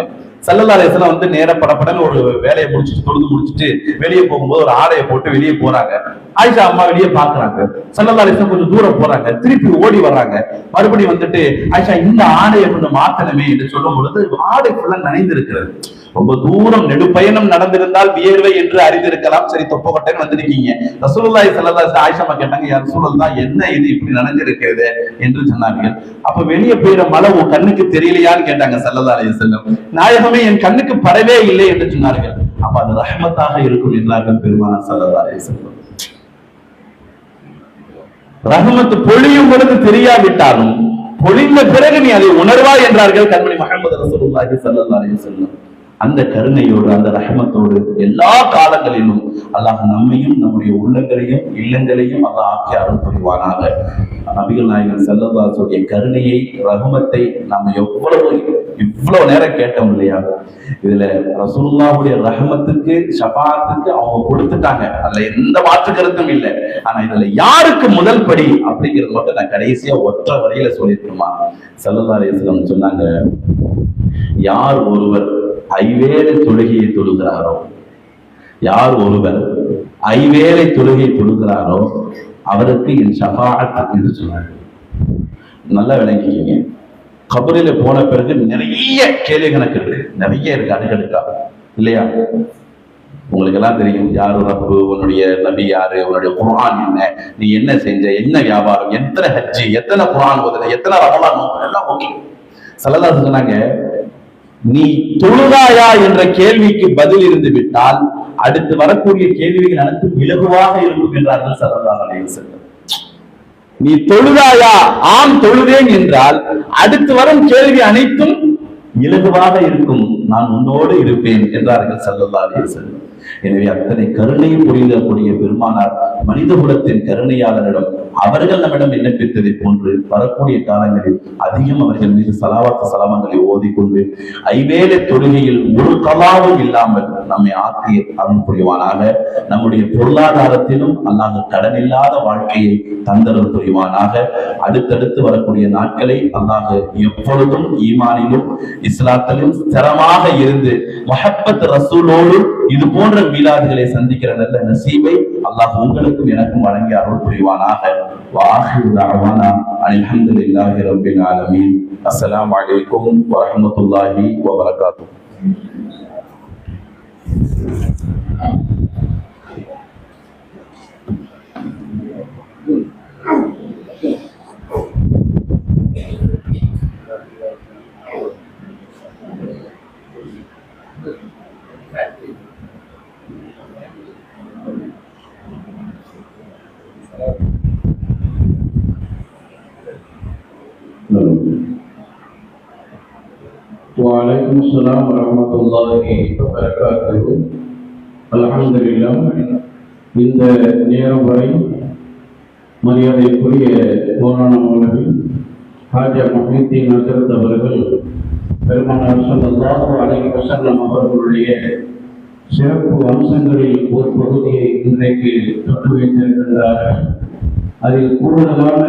ஸல்லல்லாஹு அலைஹி வஸல்லம் வந்து நேர படப்படன்னு ஒரு வேலையை முடிச்சுட்டு தொழுது முடிச்சுட்டு வெளியே போகும்போது ஒரு ஆடையை போட்டு வெளியே போறாங்க. ஆயிஷா அம்மா வெளியே பாக்குறாங்க. ஸல்லல்லாஹு அலைஹி வஸல்லம் கொஞ்சம் தூரம் போறாங்க, திருப்பி ஓடி வர்றாங்க. மறுபடியும் வந்துட்டு ஆயிஷா இந்த ஆடையை கொஞ்சம் மாத்தணுமே என்று சொல்லும் பொழுது ஆடை ஃபுல்லா நனைந்திருக்கிறது. ரொம்ப தூரம் நெடுப்பயணம் நடந்திருந்தால் வியர்வை என்று அறிந்திருக்கலாம். சரி, தொப்பகொட்டைன்னு வந்திருக்கீங்க. ரசூலுல்லாஹி ஸல்லல்லாஹு அலைஹி வஸல்லம் ஆயிஷா கேட்டாங்க, யா ரசூலல்லாஹ் என்ன இது இப்படி நனைஞ்சிருக்கிறது என்று சொன்னார்கள். அப்ப வெளியே பெய்யுற மழை உன் கண்ணுக்கு தெரியலையான்னு கேட்டாங்க ஸல்லல்லாஹு அலைஹி வஸல்லம். நாயகமே, என் கண்ணுக்கு படவே இல்லை என்று சொன்னார்கள். அப்ப அது ரஹ்மத்தாக இருக்கும் என்றார்கள் பெருமானார் ஸல்லல்லாஹு அலைஹி வஸல்லம். ரஹ்மத் பொழியும் பொழுது தெரியாவிட்டாலும் பொழிந்த பிறகு நீ அதை உணர்வாய் என்றார்கள் கண்மணி முஹம்மது ரசூலுல்லாஹி ஸல்லல்லாஹு அலைஹி வஸல்லம். அந்த கருணையோடு, அந்த ரஹ்மத்தோடு எல்லா காலங்களிலும் அல்லாஹ் நம்மையும் நம்முடைய உள்ளங்களையும் இல்லங்களையும் அல்லாஹ் ஆக்கி அருள் புரிவானாக. நபிகள் நாயகம் ஸல்லல்லாஹு அலைஹி வஸல்லம் கருணையை, ரஹ்மத்தை நாம் இவ்வளவு நேரம் கேட்டோம் இல்லையா? இதுல ரசூலுல்லாஹுடைய ரஹ்மத்துக்கு, ஷஃபாஅத்துக்கு அவங்க கொடுத்துட்டாங்க, அதுல எந்த மாற்று கருத்தும் இல்லை. ஆனா இதுல யாருக்கு முதல் படி அப்படிங்கிறது மட்டும் நான் கடைசியா ஒற்றை வரையில சொல்லிருக்கணுமா? ஸல்லல்லாஹு அலைஹி வஸல்லம் சொன்னாங்க, யார் ஒருவர் 5 வேளை தொழுகையை தொழுகிறாரோ, யார் ஒருவர் 5 வேளை தொழுகையை தொழுகிறாரோ அவருக்கு என் ஷஃபாஅத் என்று சொன்னாங்க. நல்லா விளங்கிக்கீங்க. கபரில போன பிறகு நிறைய கேள்வி கணக்கு இருக்கு, நிறைய இருக்கு, அடுக்கடுக்கா இல்லையா? உங்களுக்கு எல்லாம் தெரியும், யாரு ரப்பு, உன்னுடைய நபி யாரு, உன்னுடைய குர்ஆன் என்ன, நீ என்ன செஞ்ச, என்ன வியாபாரம், எத்தனை ஹஜ்ஜி, எத்தனை குர்ஆன் ஓதுன, எத்தனை ரமலான் நோக்கு, எல்லாம் ஓகே. ஸல்லல்லாஹு அலைஹி சொன்னாங்க, நீ தொழுதாயா என்ற கேள்விக்கு பதில் இருந்து விட்டால் அடுத்து வரக்கூடிய கேள்விகள் அனைத்தும் இலகுவாக இருக்கும் என்றார்கள் ஸல்லல்லாஹு அலைஹி வஸல்லம். நீ தொழுதாயா, ஆம் தொழுதேன் என்றால் அடுத்து வரும் கேள்வி அனைத்தும் இலகுவாக இருக்கும், நான் உன்னோடு இருப்பேன் என்றார்கள் ஸல்லல்லாஹு அலைஹி வஸல்லம். எனவே அத்தனை கருணையை புரிந்தக்கூடிய பெருமானார் மனித குலத்தின் கருணையாளரிடம் அவர்கள் நம்மிடம் விண்ணப்பித்ததை போன்று வரக்கூடிய காலங்களில் அதிகம் அவர்கள் மீது ஸலவாத் ஸலாம்களை ஓதிக்கொண்டு 5 வேளை தொழுகையில் ஒரு கலாவும் இல்லாமல் நம்மை ஆக்கி அருள் புரிவானாக. நம்முடைய பொருளாதாரத்திலும் அல்லாஹ் கடனில்லாத வாழ்க்கையை தந்தருள் புரிவானாக. அடுத்தடுத்து வரக்கூடிய நாட்களை அல்லாஹ் எப்பொழுதும் ஈமானிலும் இஸ்லாத்திலும் ஸ்திரமாக இருந்து முஹப்பத் ரசூலோடு இது போன்ற மீலாதுகளை சந்திக்கிற நல்ல நசீபை அல்லாஹ் உங்களுக்கும் எனக்கும் வழங்கி அருள் புரிவானாக. வஆஹிரு தஅவானா அல்ஹம்துலில்லாஹி ரப்பில் ஆலமீன். அஸ்ஸலாமு அலைக்கும் வரஹ்மத்துல்லாஹி வபரகாத்துஹு. وعليكم السلام ورحمة الله وبركاته. அல்ஹம்துலில்லாஹ். இந்த நேரம் வரை மரியாதைக்குரிய மௌலானா மௌலவி ஹாஜா முஹித்தீன் ஹஸரத் அவர்கள் பெருமானார் ஸல்லல்லாஹு அலைஹி வஸல்லம் அவர்களுடைய சிறப்பு அம்சங்களில் ஒரு பகுதியை இன்றைக்கு தொட்டு வைத்திருக்கின்றார்கள். அதில் கூடுதலான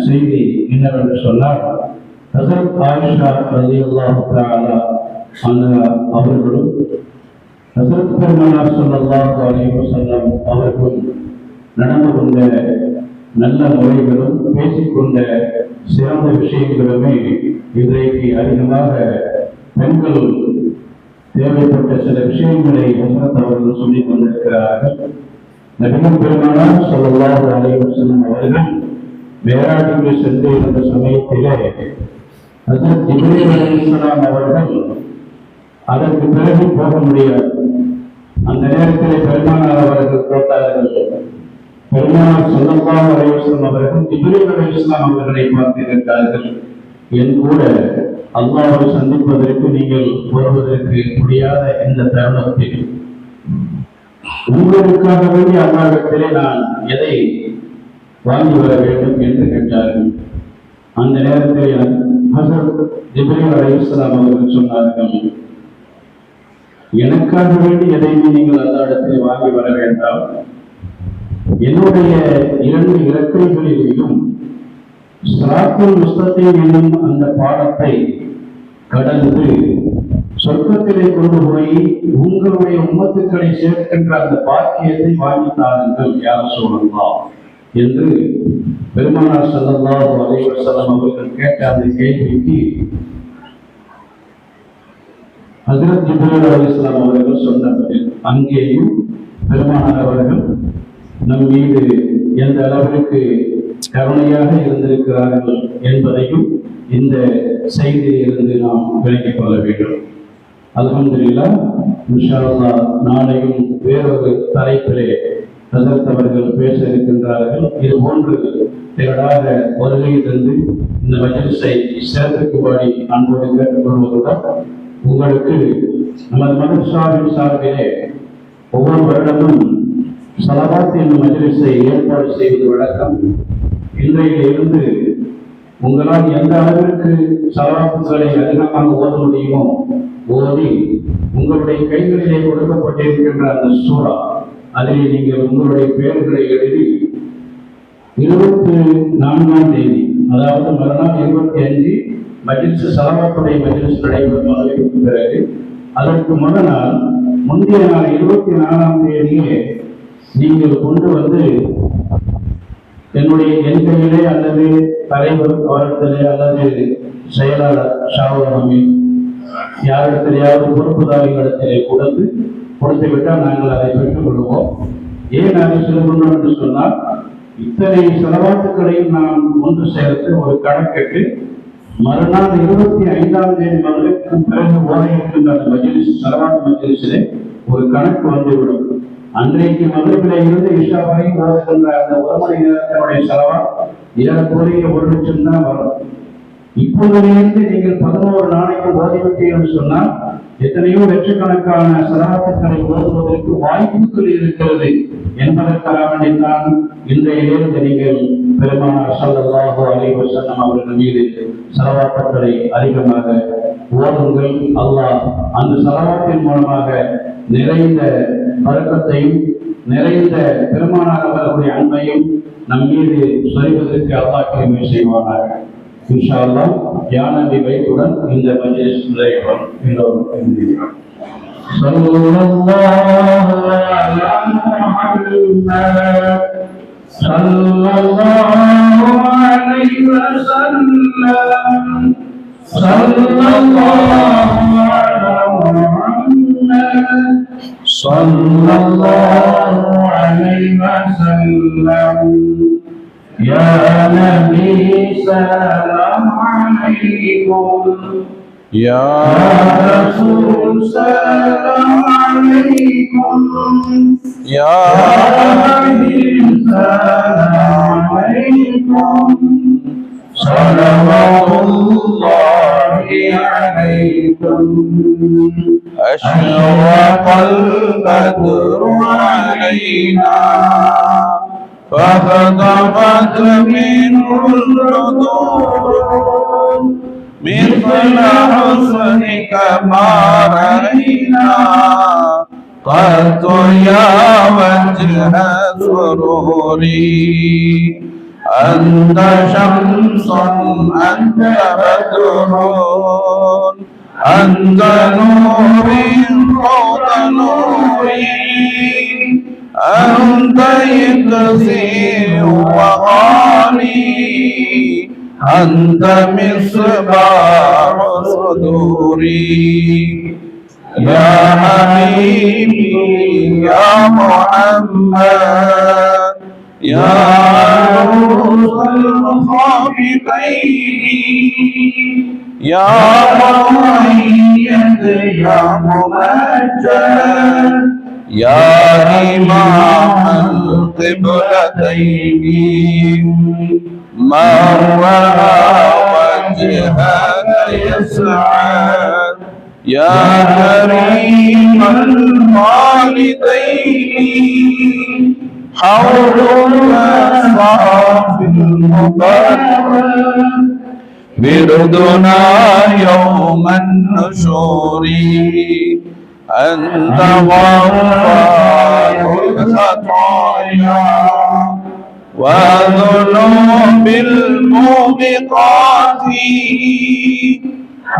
செய்தி என்னவென்று சொன்னால், ஹஸரத் ஆயிஷா ரலியல்லாஹு தஆலா அன்ஹா அவர்களும் ஹஸரத் பெருமானார் ஸல்லல்லாஹு அலைஹி வஸல்லம் அவர்கள் நடந்து கொண்ட நல்ல முறைகளும் பேசிக்கொண்ட சிறந்த விஷயங்களுமே இன்றைக்கு அதிகமாக பெண்கள் தேவைப்பட்ட சில விஷயங்களை ஹஸரத் அவர்கள் சொல்லிக் கொண்டிருக்கிறார்கள். நபிகள் பெருமானார் ஸல்லல்லாஹு அலைஹி வஸல்லம் அவர்கள் மேராஜுக்கு சென்று இருந்த சமயத்திலே ஹஸரத் ஜிப்ரீல் அலைஹிஸ்ஸலாம் அவர்கள் அதற்கு பிறகு போக முடியாது. அந்த நேரத்திலே பெருமானார் அவர்கள் கேட்டார்கள், பெருமானார் ஸல்லல்லாஹு அலைஹி வஸல்லம் அவர்கள் ஜிப்ரீல் அலைஹிஸ்ஸலாம் அவர்களை பார்த்து கேட்டார்கள், என் கூட அல்லாஹ்வை சந்திப்பதற்கு நீங்கள் வருவதற்கு முடியாத இந்த தருணத்தில் உங்களுக்காக வேண்டி அல்லாஹ்விடத்திலே நான் எதை வாங்கி வர வேண்டும் என்று கேட்டார்கள். அந்த நேரத்தில் ஹஸரத் ஜிப்ரீல் அலைஹிஸ்ஸலாம் அவர்கள் சொன்னார்கள், எனக்காக வேண்டி எதையுமே நீங்கள் அல்லாஹ்விடத்தில் வாங்கி வர வேண்டாம். என்னுடைய 2 இறக்கைகளிலேயும் சிராத்துல் முஸ்தகீம் என்னும் அந்த பாடத்தை கடந்து சொர்க்கத்திலே கொண்டு போய் உங்களுடைய உம்மத்துக்களை சேர்க்கின்ற அந்த பாக்கியத்தை வாங்கி தாருங்கள் யா ரசூலல்லாஹ் என்று பெருமானார் ஸல்லல்லாஹு அலைஹி வஸல்லம் அவர்கள் கேட்ட அந்த கேள்விக்கு ஹஸரத் ஜிப்ரீல் அலைஹிஸ்ஸலாம் அவர்கள் சொன்ன பதில். அங்கேயும் பெருமானார் அவர்கள் நம் மீது எந்த அளவிற்கு கருணையாக இருந்திருக்கிறார்கள் என்பதையும் இந்த செய்தியிலிருந்து நாம் விளங்கிக் கொள்ள வேண்டும். அல்ஹம்துலில்லாஹ், இன்ஷா அல்லாஹ் நாளையும் வேறொரு தலைப்பிலே ஹஸரத் அவர்கள் பேச இருக்கின்றார்கள். இது போன்று திரளாக வருகை தந்து இந்த மஜ்லிஸை சேர்த்துக்கும்படி அன்போடு கேட்டுக்கொள்வதுடன் உங்களுக்கு நமது மதரசாவின் சார்பிலே ஒவ்வொரு வருடமும் ஸலவாத் என்னும் மஜ்லிஸை ஏற்பாடு செய்வது வழக்கம். இன்றையிலிருந்து உங்களால் எந்த அளவிற்கு ஸலவாத்துகளை அதிகமாக ஓத முடியுமோ ஓதி உங்களுடைய கைகளிலே கொடுக்கப்பட்டிருக்கின்ற அந்த சூரா அதிலே நீங்கள் உங்களுடைய பெயர்களை எழுதி 24ஆம் தேதி, அதாவது மறுநாள் 25 மஜ்லிஸ் ஸலவாத்துடைய மஜ்லிஸ் நடைபெறும் மகரிபுக்கு பிறகு, அதற்கு மறுநாள் முந்தைய நாள் 24ஆம் தேதியே நீங்கள் கொண்டு வந்து என்னுடைய என் கையிலே அல்லது தலைவர் அவரிடத்திலே அல்லது செயலாளர் ஷாவுல் அமீன் யாரிடத்திலேயாவது பொறுப்புதாரிகளிடத்திலே கொடுத்து விட்டால் நாங்கள் அதை பெற்றுக் கொள்வோம். ஏன் அதை செல்கின்றோம் என்று சொன்னால், இத்தனை செலவாட்டுகளையும் நாம் ஒன்று சேர்த்து ஒரு கணக்கெட்டு மறுநாள் 25ஆம் தேதி மகளுக்கு பிறகு ஓட இருக்கின்ற அந்த மஜ்லிஸ் ஸலவாத் மஜ்லிஸிலே ஒரு கணக்கு வந்துவிடும். அன்றைக்கு மகரிபிலே இருந்து இஷா வரை ஓதுகின்ற அந்த 1 மணி நேரத்தினுடைய செலவாத் ஏறக்குறைய 1 லட்சம் தான் வரும். இப்போதிலிருந்து நீங்கள் 11 நாளைக்கு ஓதிவிட்டீர்கள் என்று சொன்னால் எத்தனையோ லட்சக்கணக்கான ஸலவாத்துகளை ஓதுவதற்கு வாய்ப்புகள் இருக்கிறது என்பதற்காக வேண்டித்தான் இன்றையிலிருந்து நீங்கள் பெருமானார் ஸல்லல்லாஹு அலைஹி வஸல்லம் அவர்கள் மீது ஸலவாத்துகளை அதிகமாக ஓதுங்கள். அல்லாஹ் அந்த ஸலவாத்தின் மூலமாக நிறைந்த பரக்கத்தையும் நிறைந்த பெருமானார் அவர்களுடைய அன்பையும் நம் மீது சொரிவதற்கு அல்லாஹ் கிருபை செய்வானாக. இன்ஷா அல்லாஹ் தியானத்தை வைத்துடன் இந்த மஜ்லிஸ் நிறைவேறும். எல்லோரும் ஸல்லல்லாஹு அலைஹி வஸல்லம் sallallahu alaihi wasallam ya nabi salam alaikum ya rasul salam alaikum ya nabi salam alaikum salawatullahi alaikum أشرق البدر علينا فخطفت منه النور مثل حسنك ما رأينا قد يا وجه سروري أنت شمس أنت بدر أنت نور فوق نوري أنت يقظي وغالي أنت مصباح صدوري يا حبيبي يا محمد يا عروس الخافقين يا مؤيد يا ممجد يا إمام القبلتين من رأى وجهك يسعد يا كريم الوالدين حولك صافي المبارك بردنا يوم النشور أنت غفار الخطايا وذنوب الموبقات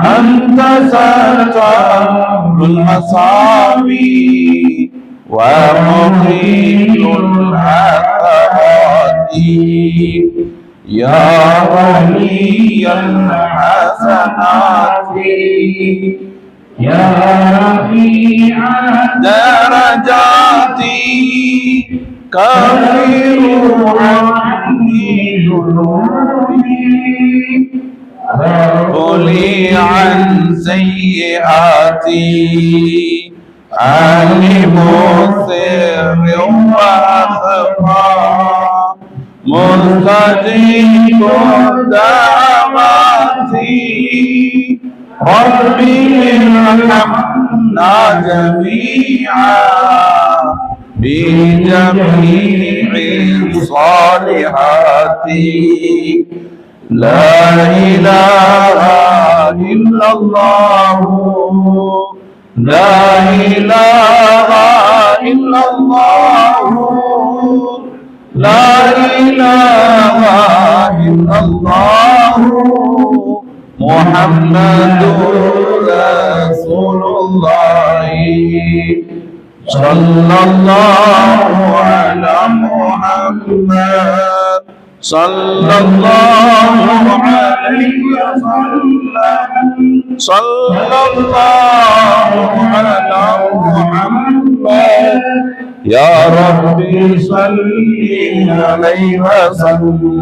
أنت ستر المصابي ومقيل العثرات يا ولي الحسنات يا رفيع درجاتي كفر عني ذنوبي قلي عن سيئاتي علم السر وأخفى مستجيب الدعوات ربي ارحمنا جميعا بجميع الصالحات لا إله إلا الله لا إله إلا الله لا إله إلا الله محمد رسول الله صلى الله على محمد صلى الله عليه وسلم صلى الله على محمد يا ربي صل عليه وسلم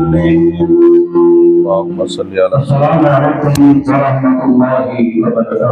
اللهم صل على السلام عليكم ورحمة الله وبركاته.